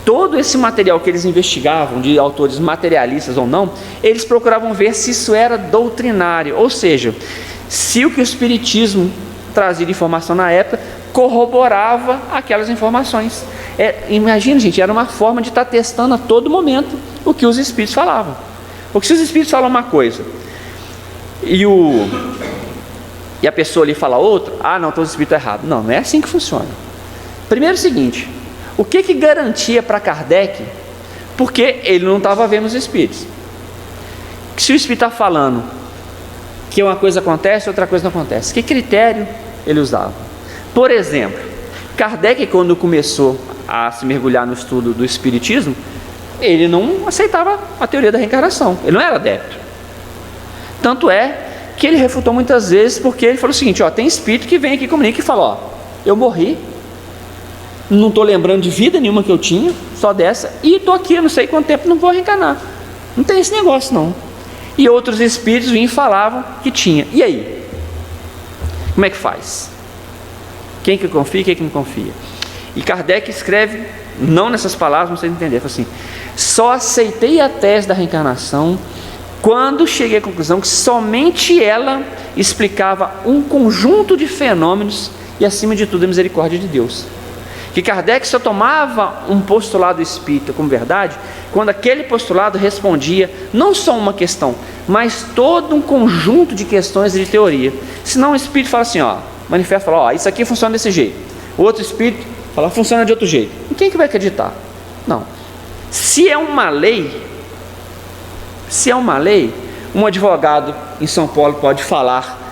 Todo esse material que eles investigavam, de autores materialistas ou não, eles procuravam ver se isso era doutrinário, ou seja, se o que o espiritismo trazia de informação na época corroborava aquelas informações. Imagina, gente, era uma forma de estar testando a todo momento o que os espíritos falavam. Porque se os espíritos falam uma coisa e a pessoa ali fala outra, não, então o espírito é errado. Não é assim que funciona. Primeiro, o seguinte: o que garantia para Kardec? Porque ele não estava vendo os espíritos. Se o espírito está falando que uma coisa acontece, outra coisa não acontece, que critério ele usava? Por exemplo, Kardec, quando começou a se mergulhar no estudo do espiritismo, ele não aceitava a teoria da reencarnação, ele não era adepto. Tanto é que ele refutou muitas vezes, porque ele falou o seguinte: tem espírito que vem aqui comigo e fala: eu morri, não estou lembrando de vida nenhuma que eu tinha, só dessa, e estou aqui, eu não sei quanto tempo, não vou reencarnar. Não tem esse negócio não. E outros espíritos vinham e falavam que tinha. E aí? Como é que faz? Quem que confia e quem que não confia? E Kardec escreve, não nessas palavras, não sei entender, fala assim: só aceitei a tese da reencarnação quando cheguei à conclusão que somente ela explicava um conjunto de fenômenos e, acima de tudo, a misericórdia de Deus. Que Kardec só tomava um postulado espírita como verdade quando aquele postulado respondia não só uma questão, mas todo um conjunto de questões e de teoria. Senão o espírito fala assim, manifesta, fala, isso aqui funciona desse jeito. O outro espírito fala, funciona de outro jeito. E quem que vai acreditar? Não. Se é uma lei, um advogado em São Paulo pode falar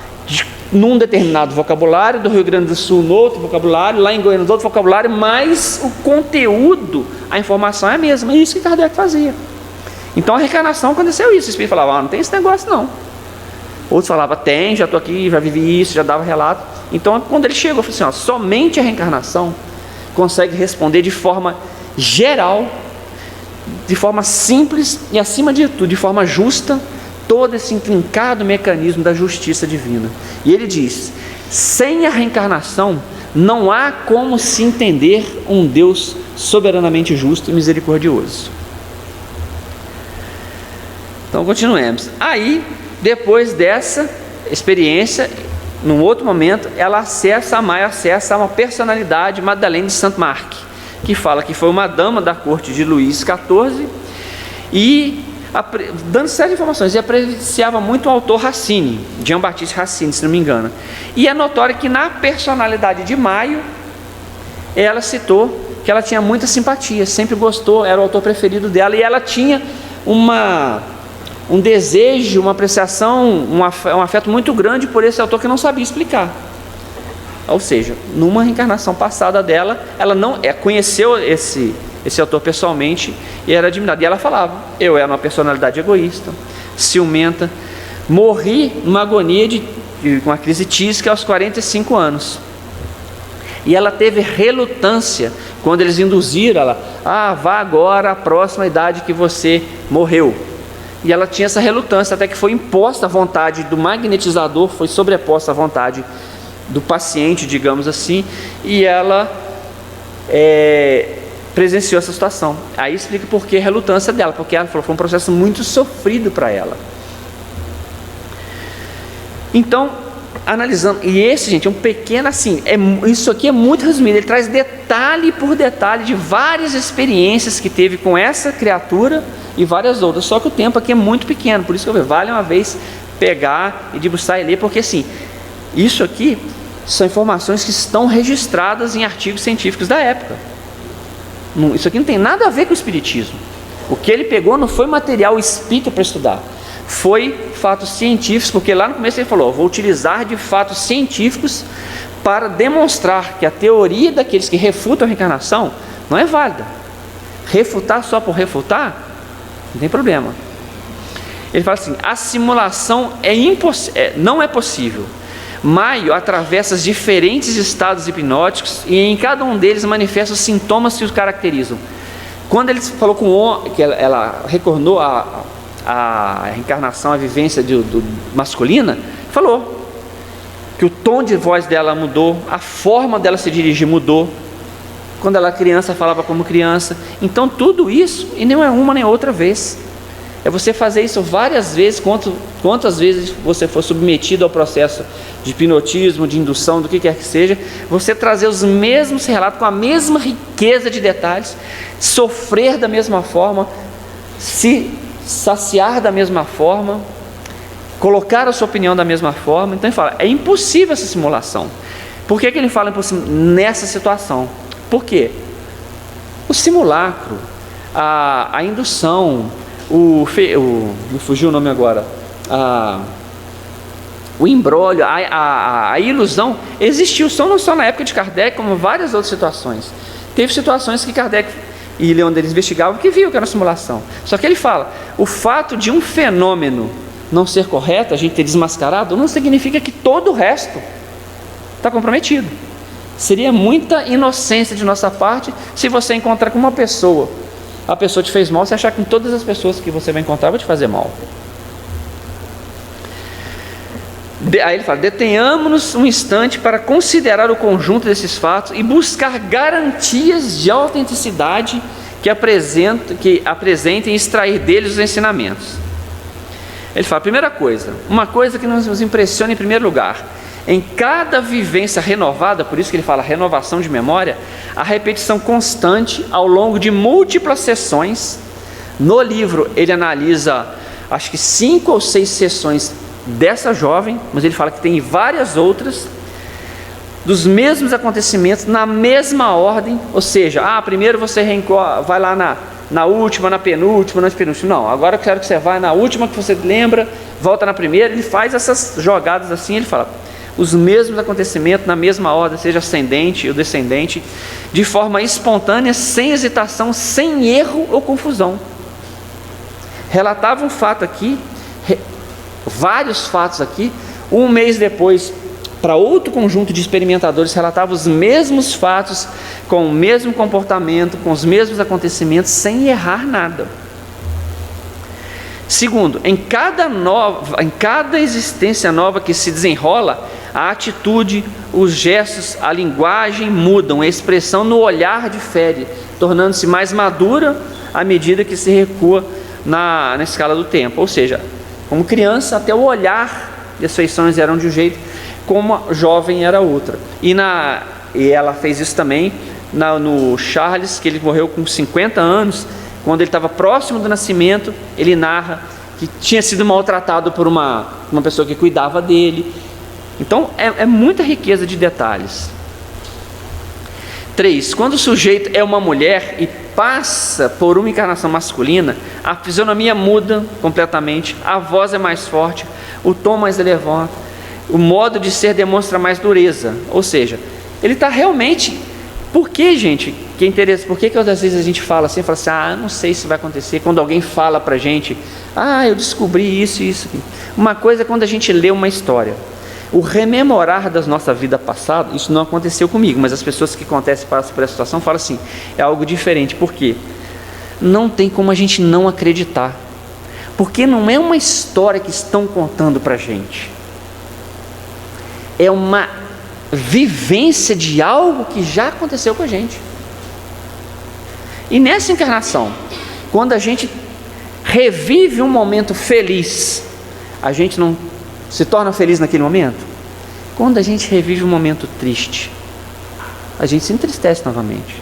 num determinado vocabulário, do Rio Grande do Sul no outro vocabulário, lá em Goiânia no outro vocabulário, mas o conteúdo, a informação é a mesma. É isso que Kardec fazia. Então a reencarnação aconteceu isso. O espírito falava, não tem esse negócio não. Outros falavam, tem, já estou aqui, já vivi isso, já dava relato. Então quando ele chegou, falou assim, somente a reencarnação consegue responder de forma geral, de forma simples e, acima de tudo, de forma justa, todo esse intrincado mecanismo da justiça divina. E ele diz, sem a reencarnação não há como se entender um Deus soberanamente justo e misericordioso. Então continuemos. Aí, depois dessa experiência, num outro momento, ela acessa a uma personalidade, Madeleine de Saint-Marc, que fala que foi uma dama da corte de Luís XIV e dando certas informações, e apreciava muito o autor Racine, Jean-Baptiste Racine, se não me engano. E é notório que na personalidade de Maio, ela citou que ela tinha muita simpatia, sempre gostou, era o autor preferido dela, e ela tinha um desejo, uma apreciação, um afeto muito grande por esse autor que não sabia explicar. Ou seja, numa reencarnação passada dela, ela não conheceu esse autor pessoalmente e era admirada. E ela falava, eu era uma personalidade egoísta, ciumenta, morri numa agonia com uma crise tísica aos 45 anos. E ela teve relutância quando eles induziram ela, vá agora à próxima idade que você morreu. E ela tinha essa relutância, até que foi imposta a vontade do magnetizador, foi sobreposta à vontade do paciente, digamos assim, e ela presenciou essa situação. Aí explica por que a relutância dela, porque ela falou, foi um processo muito sofrido para ela. Então, analisando, e esse, gente, é um pequeno assim, isso aqui é muito resumido, ele traz detalhe por detalhe de várias experiências que teve com essa criatura e várias outras, só que o tempo aqui é muito pequeno, por isso que vale uma vez pegar e debruçar e ler, porque assim, isso aqui são informações que estão registradas em artigos científicos da época. Isso aqui não tem nada a ver com o espiritismo. O que ele pegou não foi material espírita para estudar, foi fatos científicos, porque lá no começo ele falou: vou utilizar de fatos científicos para demonstrar que a teoria daqueles que refutam a reencarnação não é válida. Refutar só por refutar, não tem problema. Ele fala assim: a simulação não é possível. Maio atravessa os diferentes estados hipnóticos e em cada um deles manifesta os sintomas que os caracterizam. Quando ele falou que ela retornou a reencarnação, a vivência masculina, falou que o tom de voz dela mudou, a forma dela se dirigir mudou. Quando ela era criança, falava como criança. Então tudo isso, e não é uma nem outra vez, é você fazer isso várias vezes, quantas vezes você for submetido ao processo de hipnotismo, de indução, do que quer que seja, você trazer os mesmos relatos, com a mesma riqueza de detalhes, sofrer da mesma forma, se saciar da mesma forma, colocar a sua opinião da mesma forma. Então ele fala, é impossível essa simulação. Por que ele fala impossível nessa situação? Por quê? O simulacro, a indução, me fugiu o nome agora, o embrólio, a ilusão existiu não só na época de Kardec, como várias outras situações. Teve situações que Kardec e Leon Denis investigavam que viu que era simulação. Só que ele fala, o fato de um fenômeno não ser correto, a gente ter desmascarado, não significa que todo o resto está comprometido. Seria muita inocência de nossa parte se você encontrar com uma pessoa, a pessoa te fez mal, você achar que com todas as pessoas que você vai encontrar vai te fazer mal. Aí ele fala, detenhamos-nos um instante para considerar o conjunto desses fatos e buscar garantias de autenticidade que apresentem e extrair deles os ensinamentos. Ele fala, primeira coisa, uma coisa que nos impressiona em primeiro lugar, em cada vivência renovada, por isso que ele fala renovação de memória, a repetição constante ao longo de múltiplas sessões. No livro ele analisa, acho que 5 ou 6 sessões dessa jovem, mas ele fala que tem várias outras, dos mesmos acontecimentos, na mesma ordem, ou seja, primeiro você vai lá na última, na penúltima, na penúltima, não, agora eu quero que você vá na última que você lembra, volta na primeira. Ele faz essas jogadas assim, ele fala, os mesmos acontecimentos na mesma ordem, seja ascendente ou descendente, de forma espontânea, sem hesitação, sem erro ou confusão. Relatava um fato aqui, vários fatos aqui, um mês depois, para outro conjunto de experimentadores, relatava os mesmos fatos, com o mesmo comportamento, com os mesmos acontecimentos, sem errar nada. Segundo, em cada existência nova que se desenrola, a atitude, os gestos, a linguagem mudam, a expressão no olhar difere, tornando-se mais madura à medida que se recua na escala do tempo. Ou seja, como criança, até o olhar e as feições eram de um jeito, como jovem era outra. E ela fez isso também no Charles, que ele morreu com 50 anos, quando ele estava próximo do nascimento, ele narra que tinha sido maltratado por uma pessoa que cuidava dele. Então é muita riqueza de detalhes. 3. Quando o sujeito é uma mulher e passa por uma encarnação masculina, a fisionomia muda completamente, a voz é mais forte, o tom mais elevado, o modo de ser demonstra mais dureza. Ou seja, ele está realmente... Por que, gente? Que interessa? Por que às vezes a gente fala assim, não sei se vai acontecer, quando alguém fala pra gente, eu descobri isso e isso. Uma coisa é quando a gente lê uma história. O rememorar da nossa vida passada, isso não aconteceu comigo, mas as pessoas que passam por essa situação falam assim, é algo diferente. Por quê? Não tem como a gente não acreditar, porque não é uma história que estão contando pra gente, é uma vivência de algo que já aconteceu com a gente. E nessa encarnação, quando a gente revive um momento feliz, a gente não se torna feliz naquele momento? Quando a gente revive um momento triste, a gente se entristece novamente.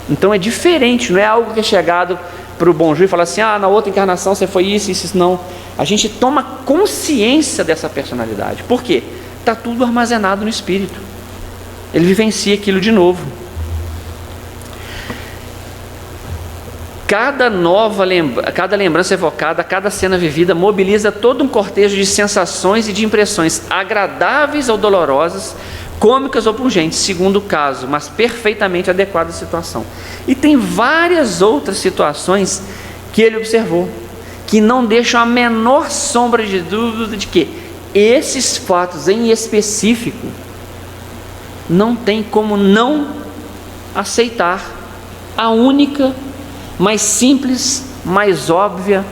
Então é diferente, não é algo que é chegado para o bonjour e fala assim, na outra encarnação você foi isso, isso, não. A gente toma consciência dessa personalidade. Por quê? Está tudo armazenado no espírito. ele vivencia aquilo de novo. Cada lembrança evocada, cada cena vivida mobiliza todo um cortejo de sensações e de impressões agradáveis ou dolorosas, cômicas ou pungentes, segundo o caso, mas perfeitamente adequada à situação. E tem várias outras situações que ele observou, que não deixam a menor sombra de dúvida de que esses fatos em específico não tem como não aceitar a única, mais simples, mais óbvia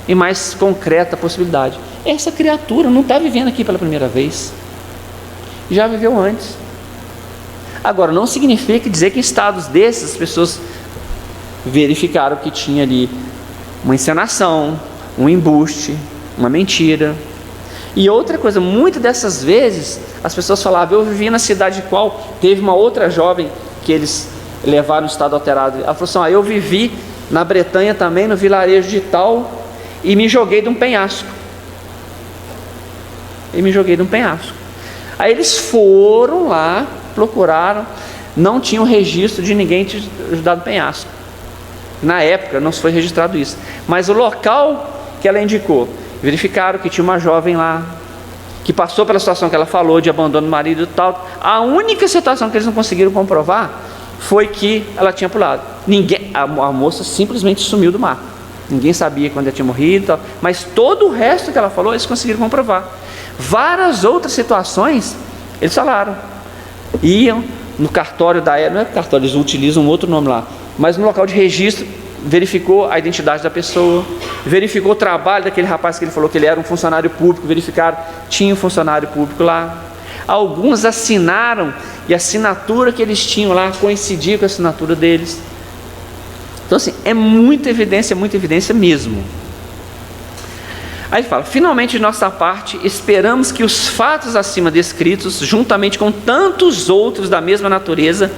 e mais concreta possibilidade. Essa criatura não está vivendo aqui pela primeira vez, já viveu antes. Agora, não significa dizer que em estados desses as pessoas verificaram que tinha ali uma encenação, um embuste, uma mentira. E outra coisa, muitas dessas vezes as pessoas falavam: eu vivi na cidade qual teve uma outra jovem que eles levaram em estado alterado. Ela falou assim: eu vivi na Bretanha também, no vilarejo de tal, e me joguei de um penhasco. Aí eles foram lá, procuraram, não tinham registro de ninguém ter ajudado no penhasco. Na época não foi registrado isso, mas o local que ela indicou, verificaram que tinha uma jovem lá, que passou pela situação que ela falou, de abandono do marido e tal. A única situação que eles não conseguiram comprovar foi que ela tinha pulado. A moça simplesmente sumiu do mar. Ninguém sabia quando ela tinha morrido e tal, mas todo o resto que ela falou, eles conseguiram comprovar. Várias outras situações, eles falaram. Iam no cartório da época, não é cartório, eles utilizam um outro nome lá, mas no local de registro, verificou a identidade da pessoa, verificou o trabalho daquele rapaz que ele falou que ele era um funcionário público, verificaram, tinha um funcionário público lá. Alguns assinaram, e a assinatura que eles tinham lá coincidia com a assinatura deles. Então assim, é muita evidência mesmo. Aí ele fala: finalmente, de nossa parte, esperamos que os fatos acima descritos, juntamente com tantos outros da mesma natureza,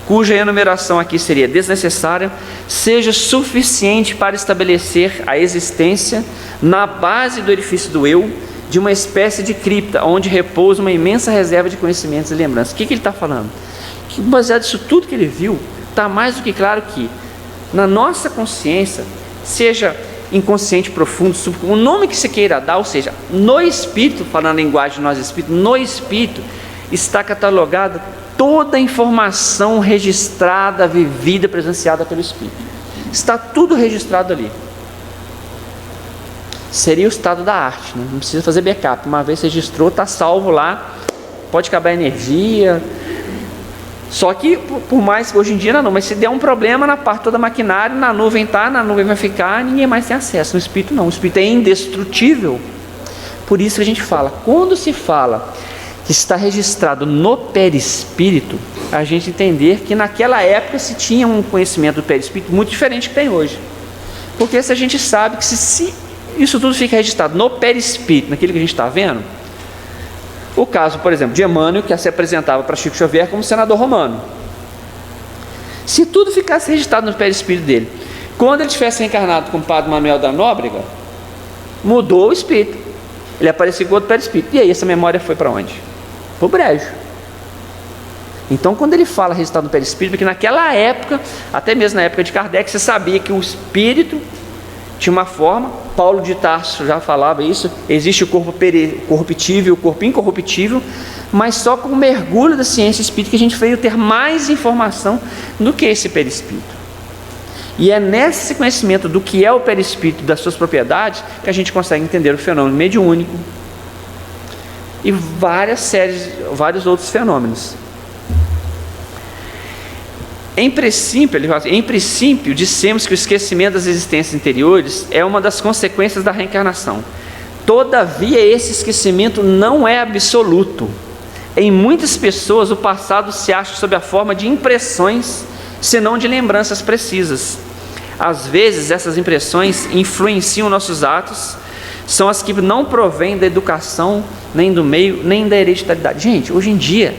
cuja enumeração aqui seria desnecessária, seja suficiente para estabelecer a existência, na base do edifício do eu, de uma espécie de cripta, onde repousa uma imensa reserva de conhecimentos e lembranças. O que ele está falando? Que, baseado nisso tudo que ele viu, está mais do que claro que na nossa consciência, seja inconsciente profundo, o nome que você queira dar, ou seja, no espírito, falando a linguagem de nós espíritos, no espírito está catalogada toda a informação registrada, vivida, presenciada pelo espírito. Está tudo registrado ali. Seria o estado da arte, né? Não precisa fazer backup. Uma vez registrou, está salvo lá, pode acabar a energia. Só que, por mais que hoje em dia não, mas se der um problema na parte toda maquinária, na nuvem vai ficar, ninguém mais tem acesso. No espírito não, o espírito é indestrutível. Por isso que a gente fala, quando se fala que está registrado no perispírito, a gente entender que naquela época se tinha um conhecimento do perispírito muito diferente do que tem hoje. Porque se a gente sabe que se isso tudo fica registrado no perispírito, naquilo que a gente está vendo, o caso, por exemplo, de Emmanuel, que se apresentava para Chico Xavier como senador romano. Se tudo ficasse registrado no perispírito dele, quando ele tivesse reencarnado com o padre Manuel da Nóbrega, mudou o espírito, ele apareceu com outro perispírito. E aí essa memória foi para onde? Para o brejo. Então, quando ele fala registrado no perispírito, porque naquela época, até mesmo na época de Kardec, você sabia que o espírito tinha uma forma. Paulo de Tarso já falava isso: existe o corpo corruptível e o corpo incorruptível, mas só com o mergulho da ciência espírita que a gente veio ter mais informação do que esse perispírito. E é nesse conhecimento do que é o perispírito, das suas propriedades, que a gente consegue entender o fenômeno mediúnico e vários outros fenômenos. Em princípio, dissemos que o esquecimento das existências interiores é uma das consequências da reencarnação. Todavia, esse esquecimento não é absoluto. Em muitas pessoas, o passado se acha sob a forma de impressões, senão de lembranças precisas. Às vezes, essas impressões influenciam nossos atos, são as que não provêm da educação, nem do meio, nem da hereditariedade. Gente, hoje em dia,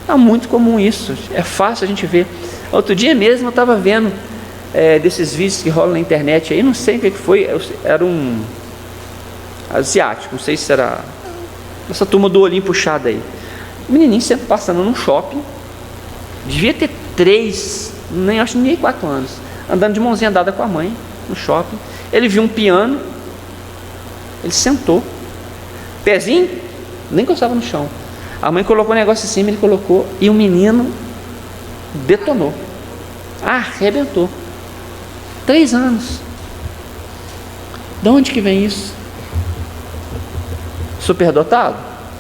é muito comum isso, é fácil a gente ver. Outro dia mesmo eu estava vendo desses vídeos que rolam na internet aí, não sei o que foi, era um asiático, não sei se era essa turma do olhinho puxado aí. O menininho sempre passando num shopping, devia ter 3, acho que nem 4 anos, andando de mãozinha dada com a mãe no shopping. Ele viu um piano, ele sentou, pezinho nem encostava no chão. A mãe colocou o negócio em cima, ele colocou, e o menino detonou, arrebentou. 3 anos. De onde que vem isso? Superdotado?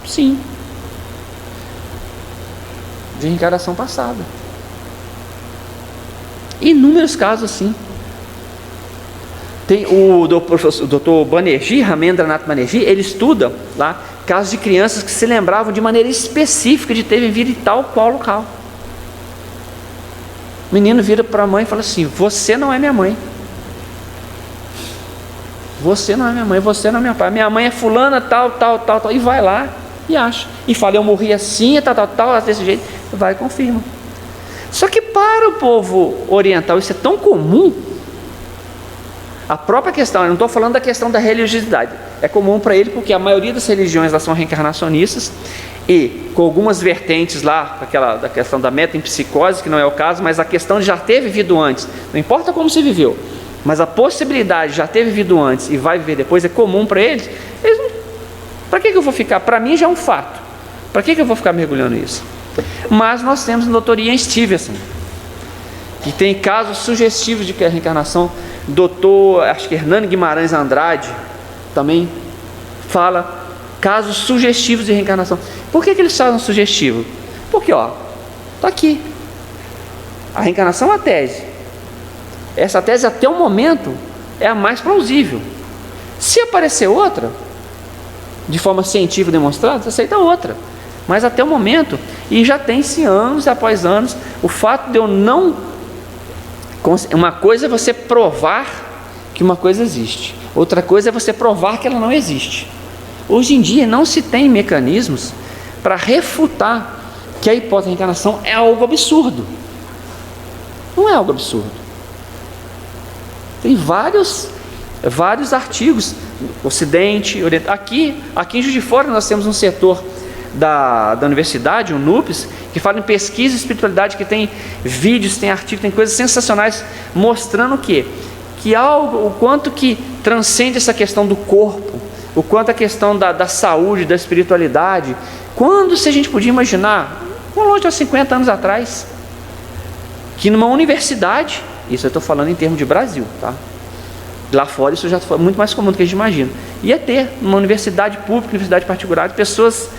Sim. De reencarnação passada. Inúmeros casos assim. Tem o Dr. Banerjee, Ramendranath Banerjee, ele estuda lá casos de crianças que se lembravam de maneira específica de ter vivido em tal qual local. O menino vira para a mãe e fala assim: você não é minha mãe. Você não é minha mãe, você não é meu pai. Minha mãe é fulana, tal. E vai lá e acha. E fala: eu morri assim, tal, desse jeito. Vai e confirma. Só que para o povo oriental isso é tão comum. A própria questão, eu não estou falando da questão da religiosidade. É comum para ele porque a maioria das religiões lá são reencarnacionistas. E com algumas vertentes lá, da questão da metempsicose, que não é o caso, mas a questão de já ter vivido antes. Não importa como se viveu, mas a possibilidade de já ter vivido antes e vai viver depois é comum para eles. Para que eu vou ficar? Para mim já é um fato. Para que eu vou ficar mergulhando nisso? Mas nós temos o Dr. Ian Stevenson, que tem casos sugestivos de reencarnação. Dr. acho que Hernani Guimarães Andrade também fala casos sugestivos de reencarnação. Por que eles falam sugestivo? Porque está aqui. A reencarnação é uma tese. Essa tese até o momento é a mais plausível. Se aparecer outra, de forma científica demonstrada, você aceita outra. Mas até o momento, e já tem-se anos após anos, o fato de eu não... Uma coisa é você provar que uma coisa existe, outra coisa é você provar que ela não existe. Hoje em dia não se tem mecanismos para refutar que a hipótese da reencarnação é algo absurdo. Não é algo absurdo. Tem vários artigos, Ocidente, Oriente. Aqui em Juiz de Fora nós temos um setor da universidade, o NUPES, que fala em pesquisa e espiritualidade, que tem vídeos, tem artigos, tem coisas sensacionais mostrando o quê? Que algo, o quanto que transcende essa questão do corpo, o quanto a questão da saúde, da espiritualidade. Quando se a gente podia imaginar, longe de 50 anos atrás, que numa universidade, isso eu estou falando em termos de Brasil, tá? Lá fora isso já foi muito mais comum do que a gente imagina. Ia ter numa universidade pública, universidade particular, pessoas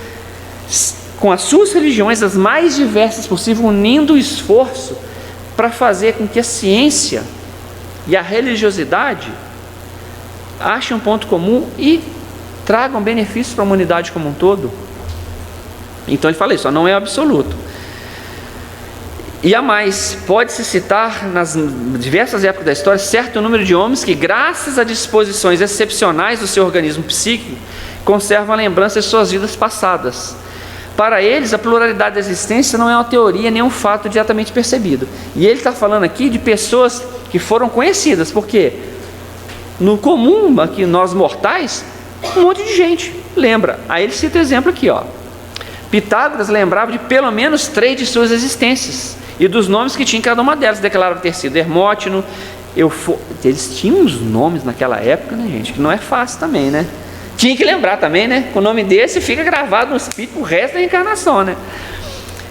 com as suas religiões as mais diversas possível, unindo o esforço para fazer com que a ciência e a religiosidade achem um ponto comum e tragam benefícios para a humanidade como um todo. Então ele fala isso, não é absoluto. E a mais, pode-se citar nas diversas épocas da história certo número de homens que, graças a disposições excepcionais do seu organismo psíquico, conservam a lembrança de suas vidas passadas. Para eles, a pluralidade da existência não é uma teoria nem um fato diretamente percebido. E ele está falando aqui de pessoas que foram conhecidas, porque no comum, aqui nós mortais, um monte de gente lembra. Aí ele cita o exemplo aqui, Pitágoras lembrava de pelo menos 3 de suas existências e dos nomes que tinha em cada uma delas. Declarava ter sido Hermótino, eles tinham uns nomes naquela época, né, gente, que não é fácil também, né? Tinha que lembrar também, né? Com o nome desse fica gravado no espírito o resto da encarnação, né?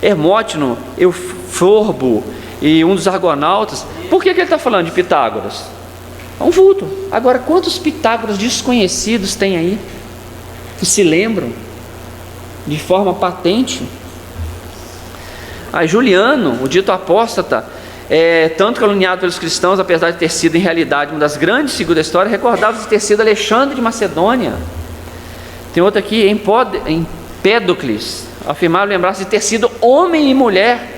Hermótino, Euforbo e um dos argonautas. Por que ele está falando de Pitágoras? É um vulto. Agora, quantos Pitágoras desconhecidos tem aí que se lembram de forma patente? Juliano, o dito apóstata, tanto caluniado pelos cristãos, apesar de ter sido em realidade uma das grandes figuras da história, recordava de ter sido Alexandre de Macedônia. Tem outro aqui, Empédocles, afirmava lembrar-se de ter sido homem e mulher.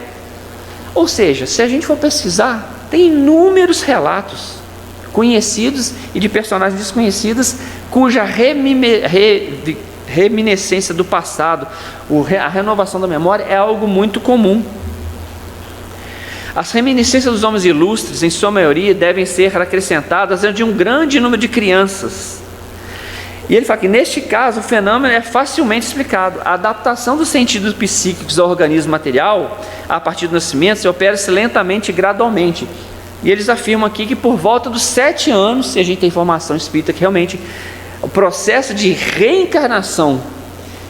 Ou seja, se a gente for pesquisar, tem inúmeros relatos conhecidos e de personagens desconhecidas cuja reminiscência do passado, a renovação da memória é algo muito comum. As reminiscências dos homens ilustres, em sua maioria, devem ser acrescentadas de um grande número de crianças. E ele fala que neste caso o fenômeno é facilmente explicado. A adaptação dos sentidos psíquicos ao organismo material a partir do nascimento se opera-se lentamente e gradualmente. E eles afirmam aqui que por volta dos 7 anos, se a gente tem informação espírita que realmente o processo de reencarnação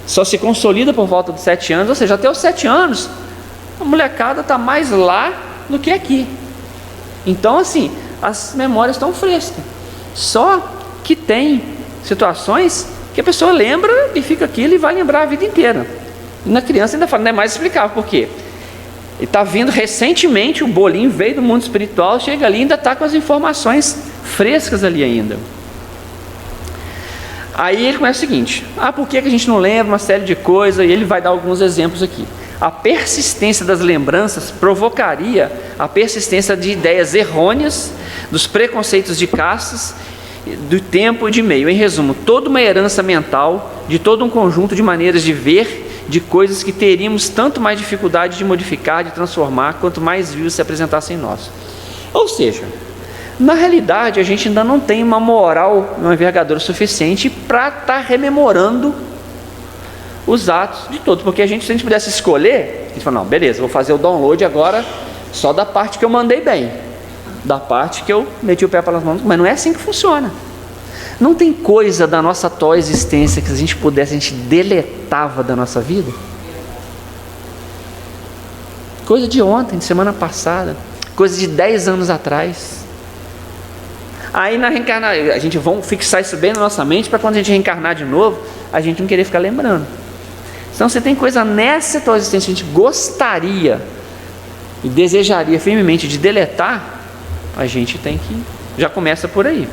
só se consolida por volta dos 7 anos, ou seja, até os 7 anos, a molecada está mais lá do que aqui. Então, assim, as memórias estão frescas. Só que tem situações que a pessoa lembra e fica aquilo e vai lembrar a vida inteira. E na criança ainda fala, não é mais explicável, por quê? Ele está vindo recentemente, o bolinho veio do mundo espiritual, chega ali e ainda está com as informações frescas ali ainda. Aí ele começa o seguinte, por que a gente não lembra uma série de coisas? E ele vai dar alguns exemplos aqui. A persistência das lembranças provocaria a persistência de ideias errôneas, dos preconceitos de castas, do tempo e de meio. Em resumo, toda uma herança mental, de todo um conjunto de maneiras de ver, de coisas que teríamos tanto mais dificuldade de modificar, de transformar, quanto mais vivos se apresentassem em nós. Ou seja, na realidade a gente ainda não tem uma moral, uma envergadura suficiente para estar rememorando os atos de todos, porque se a gente pudesse escolher, a gente fala, não, beleza, vou fazer o download agora só da parte que eu mandei bem, da parte que eu meti o pé pelas mãos, mas não é assim que funciona. Não tem coisa da nossa atual existência que se a gente pudesse, a gente deletava da nossa vida. Coisa de ontem, de semana passada, coisa de 10 anos atrás. Aí na reencarnação, a gente vai fixar isso bem na nossa mente, para quando a gente reencarnar de novo, a gente não querer ficar lembrando. Então você tem coisa nessa tua existência que a gente gostaria e desejaria firmemente de deletar, a gente tem que, já começa por aí.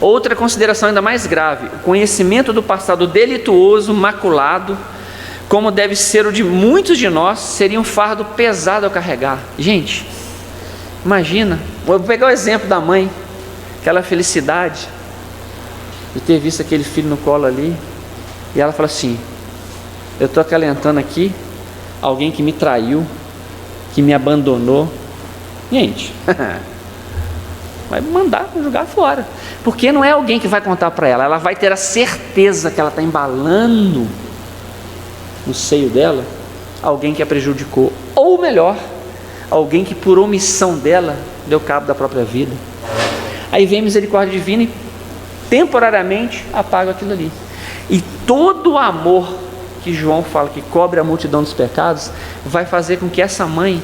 Outra consideração ainda mais grave, o conhecimento do passado delituoso, maculado, como deve ser o de muitos de nós, seria um fardo pesado a carregar. Gente, imagina, vou pegar o exemplo da mãe, aquela felicidade de ter visto aquele filho no colo ali, e ela fala assim, eu estou acalentando aqui alguém que me traiu, que me abandonou. Gente, vai mandar jogar fora, porque não é alguém que vai contar para ela, ela vai ter a certeza que ela está embalando no seio dela alguém que a prejudicou, ou melhor, alguém que por omissão dela deu cabo da própria vida. Aí vem a misericórdia divina e temporariamente apaga aquilo ali. E todo o amor que João fala que cobre a multidão dos pecados vai fazer com que essa mãe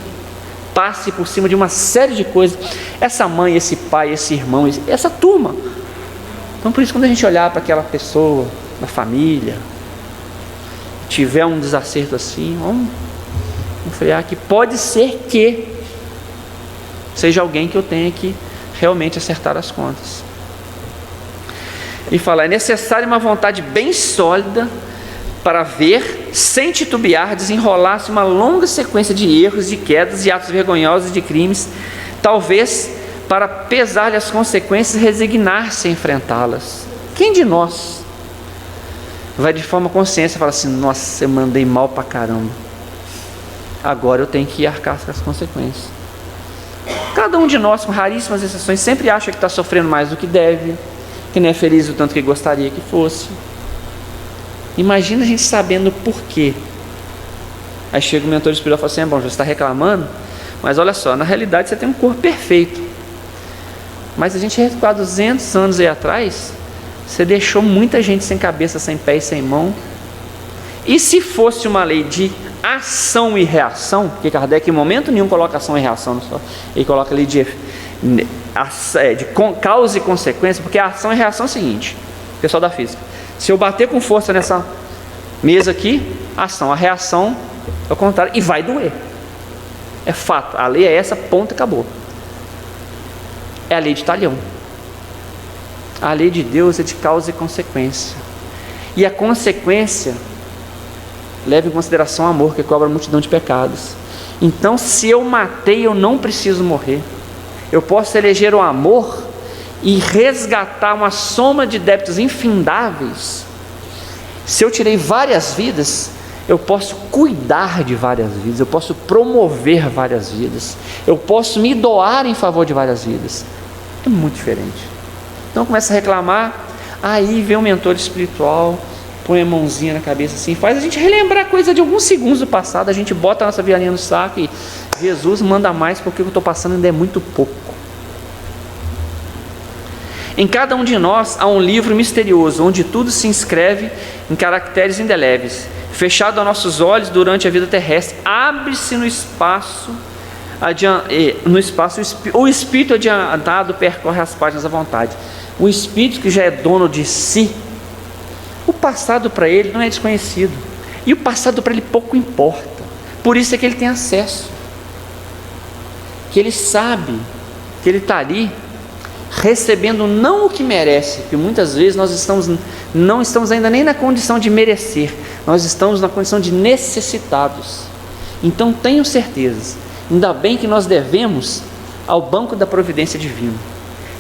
passe por cima de uma série de coisas. Essa mãe, esse pai, esse irmão, essa turma. Então por isso, quando a gente olhar para aquela pessoa na família, tiver um desacerto assim, vamos frear, que pode ser que seja alguém que eu tenha que realmente acertar as contas. E falar, é necessário uma vontade bem sólida para ver, sem titubear, desenrolar-se uma longa sequência de erros, de quedas, de atos vergonhosos, de crimes, talvez para pesar-lhe as consequências e resignar-se a enfrentá-las. Quem de nós vai de forma consciente falar assim, nossa, eu mandei mal pra caramba, agora eu tenho que arcar com as consequências? Cada um de nós, com raríssimas exceções, sempre acha que está sofrendo mais do que deve, que não é feliz o tanto que gostaria que fosse. Imagina a gente sabendo por quê. Aí chega o mentor espiritual e fala assim, bom, você está reclamando, mas olha só, na realidade você tem um corpo perfeito, mas a gente recuar 200 anos aí atrás, você deixou muita gente sem cabeça, sem pé e sem mão. E se fosse uma lei de ação e reação, porque Kardec em momento nenhum coloca ação e reação, ele coloca ali de causa e consequência, porque a ação e reação é o seguinte, pessoal da física, se eu bater com força nessa mesa aqui, ação, a reação é o contrário, e vai doer, é fato, a lei é essa, ponto, acabou. É a lei de Talião. A lei de Deus é de causa e consequência, e a consequência leva em consideração o amor que cobra a multidão de pecados. Então, se eu matei, eu não preciso morrer. Eu posso eleger o amor e resgatar uma soma de débitos infindáveis. Se eu tirei várias vidas, eu posso cuidar de várias vidas, eu posso promover várias vidas, eu posso me doar em favor de várias vidas. É muito diferente. Então começa a reclamar, Aí vem o mentor espiritual, põe a mãozinha na cabeça assim, faz a gente relembrar coisa de alguns segundos do passado, a gente bota a nossa violinha no saco e Jesus manda mais, porque o que eu estou passando ainda é muito pouco. Em cada um de nós há um livro misterioso, onde tudo se inscreve em caracteres indeléveis. Fechado a nossos olhos durante a vida terrestre, abre-se no espaço, o Espírito adiantado percorre as páginas à vontade. O Espírito que já é dono de si, o passado para ele não é desconhecido, e o passado para ele pouco importa. Por isso é que ele tem acesso, que ele sabe que ele está ali recebendo não o que merece, porque muitas vezes nós não estamos ainda nem na condição de merecer, nós estamos na condição de necessitados. Então tenho certeza, ainda bem que nós devemos ao banco da providência divina,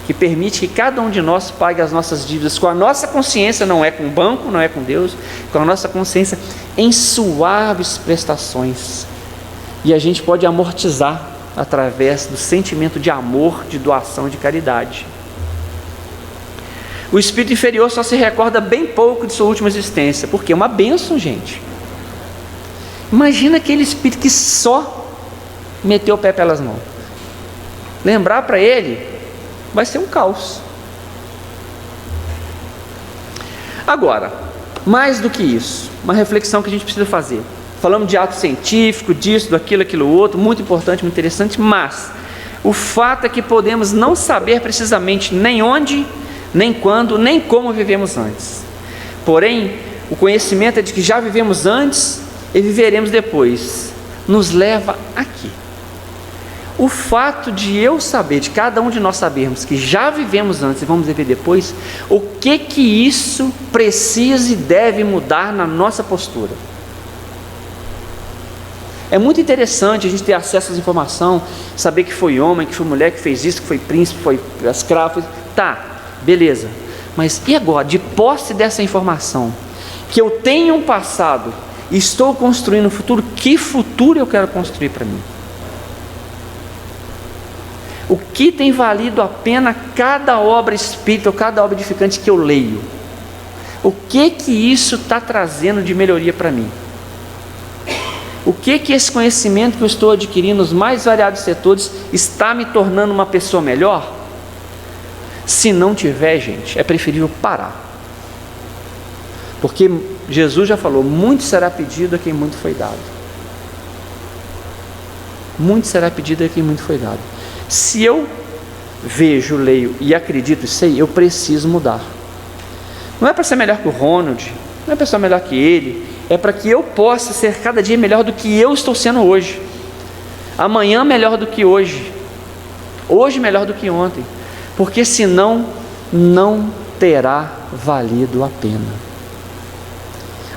que permite que cada um de nós pague as nossas dívidas com a nossa consciência, não é com o banco, não é com Deus, com a nossa consciência, em suaves prestações, e a gente pode amortizar através do sentimento de amor, de doação e de caridade. O espírito inferior só se recorda bem pouco de sua última existência, porque é uma bênção, gente. Imagina aquele espírito que só meteu o pé pelas mãos. Lembrar para ele vai ser um caos. Agora, mais do que isso, uma reflexão que a gente precisa fazer. Falamos de ato científico, disso, daquilo, aquilo outro, muito importante, muito interessante, mas o fato é que podemos não saber precisamente nem onde, nem quando, nem como vivemos antes. Porém, o conhecimento é de que já vivemos antes e viveremos depois, nos leva aqui. O fato de eu saber, de cada um de nós sabermos que já vivemos antes e vamos viver depois, o que isso precisa e deve mudar na nossa postura? É muito interessante a gente ter acesso às informações, saber que foi homem, que foi mulher, que fez isso, que foi príncipe, foi escravo, tá, beleza. Mas e agora, de posse dessa informação, que eu tenho um passado e estou construindo um futuro, que futuro eu quero construir para mim? O que tem valido a pena cada obra espírita, ou cada obra edificante que eu leio? O que isso está trazendo de melhoria para mim? O que esse conhecimento que eu estou adquirindo nos mais variados setores está me tornando uma pessoa melhor? Se não tiver, gente, é preferível parar. Porque Jesus já falou, muito será pedido a quem muito foi dado. Muito será pedido a quem muito foi dado. Se eu vejo, leio e acredito isso aí, eu preciso mudar. Não é para ser melhor que o Ronald, não é para ser melhor que ele, é para que eu possa ser cada dia melhor do que eu estou sendo hoje, amanhã melhor do que hoje, hoje melhor do que ontem, porque senão não terá valido a pena.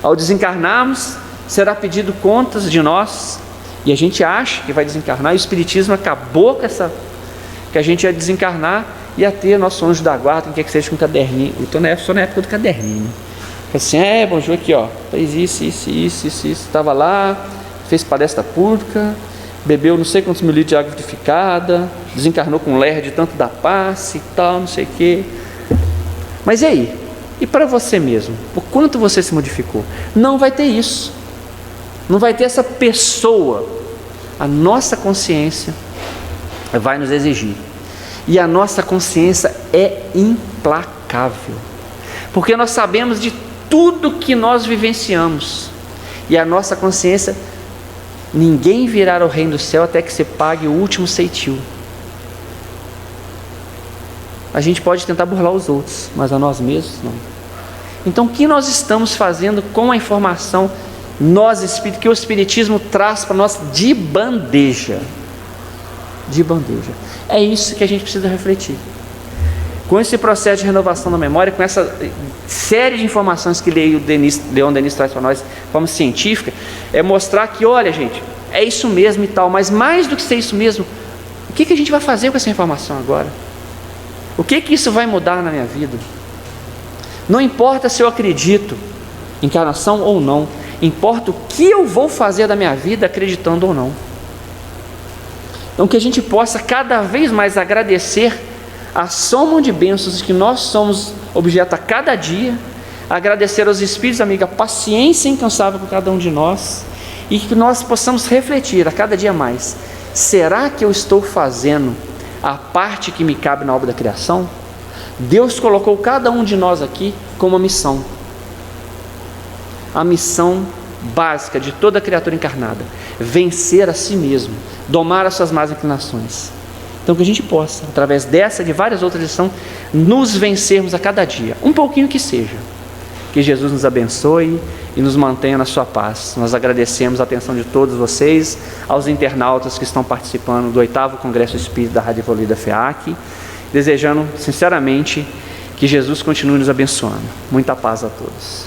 Ao desencarnarmos, será pedido contas de nós, e a gente acha que vai desencarnar, e o Espiritismo acabou com essa, que a gente ia desencarnar, ia ter nosso anjo da guarda, quem quer que seja, com um caderninho. Eu estou na época do caderninho, assim, bom, aqui ó, fez isso, estava lá, fez palestra pública, bebeu não sei quantos mil litros de água vitrificada, desencarnou com ler de tanto da passe e tal, não sei o quê. Mas e aí? E para você mesmo? O quanto você se modificou? Não vai ter isso, não vai ter essa pessoa. A nossa consciência vai nos exigir, e a nossa consciência é implacável, porque nós sabemos de tudo que nós vivenciamos, e a nossa consciência, ninguém virá ao reino do céu até que você pague o último ceitil. A gente pode tentar burlar os outros, mas a nós mesmos não. Então o que nós estamos fazendo com a informação, nós espírito, que o Espiritismo traz para nós de bandeja? De bandeja. É isso que a gente precisa refletir. Com esse processo de renovação da memória, com essa série de informações que Leon Denis traz para nós de forma científica, é mostrar que, olha gente, é isso mesmo e tal, mas mais do que ser isso mesmo, o que a gente vai fazer com essa informação agora? O que isso vai mudar na minha vida? Não importa se eu acredito em encarnação ou não, importa o que eu vou fazer da minha vida acreditando ou não. Então que a gente possa cada vez mais agradecer a soma de bênçãos que nós somos objeto a cada dia, agradecer aos Espíritos, amiga, a paciência incansável com cada um de nós, e que nós possamos refletir a cada dia mais: será que eu estou fazendo a parte que me cabe na obra da criação? Deus colocou cada um de nós aqui com uma missão, a missão básica de toda criatura encarnada: vencer a si mesmo, domar as suas más inclinações. Então que a gente possa, através dessa e de várias outras lições, nos vencermos a cada dia, um pouquinho que seja. Que Jesus nos abençoe e nos mantenha na sua paz. Nós agradecemos a atenção de todos vocês, aos internautas que estão participando do 8º Congresso Espírita da Rádio Evoluída FEAC, desejando sinceramente que Jesus continue nos abençoando. Muita paz a todos.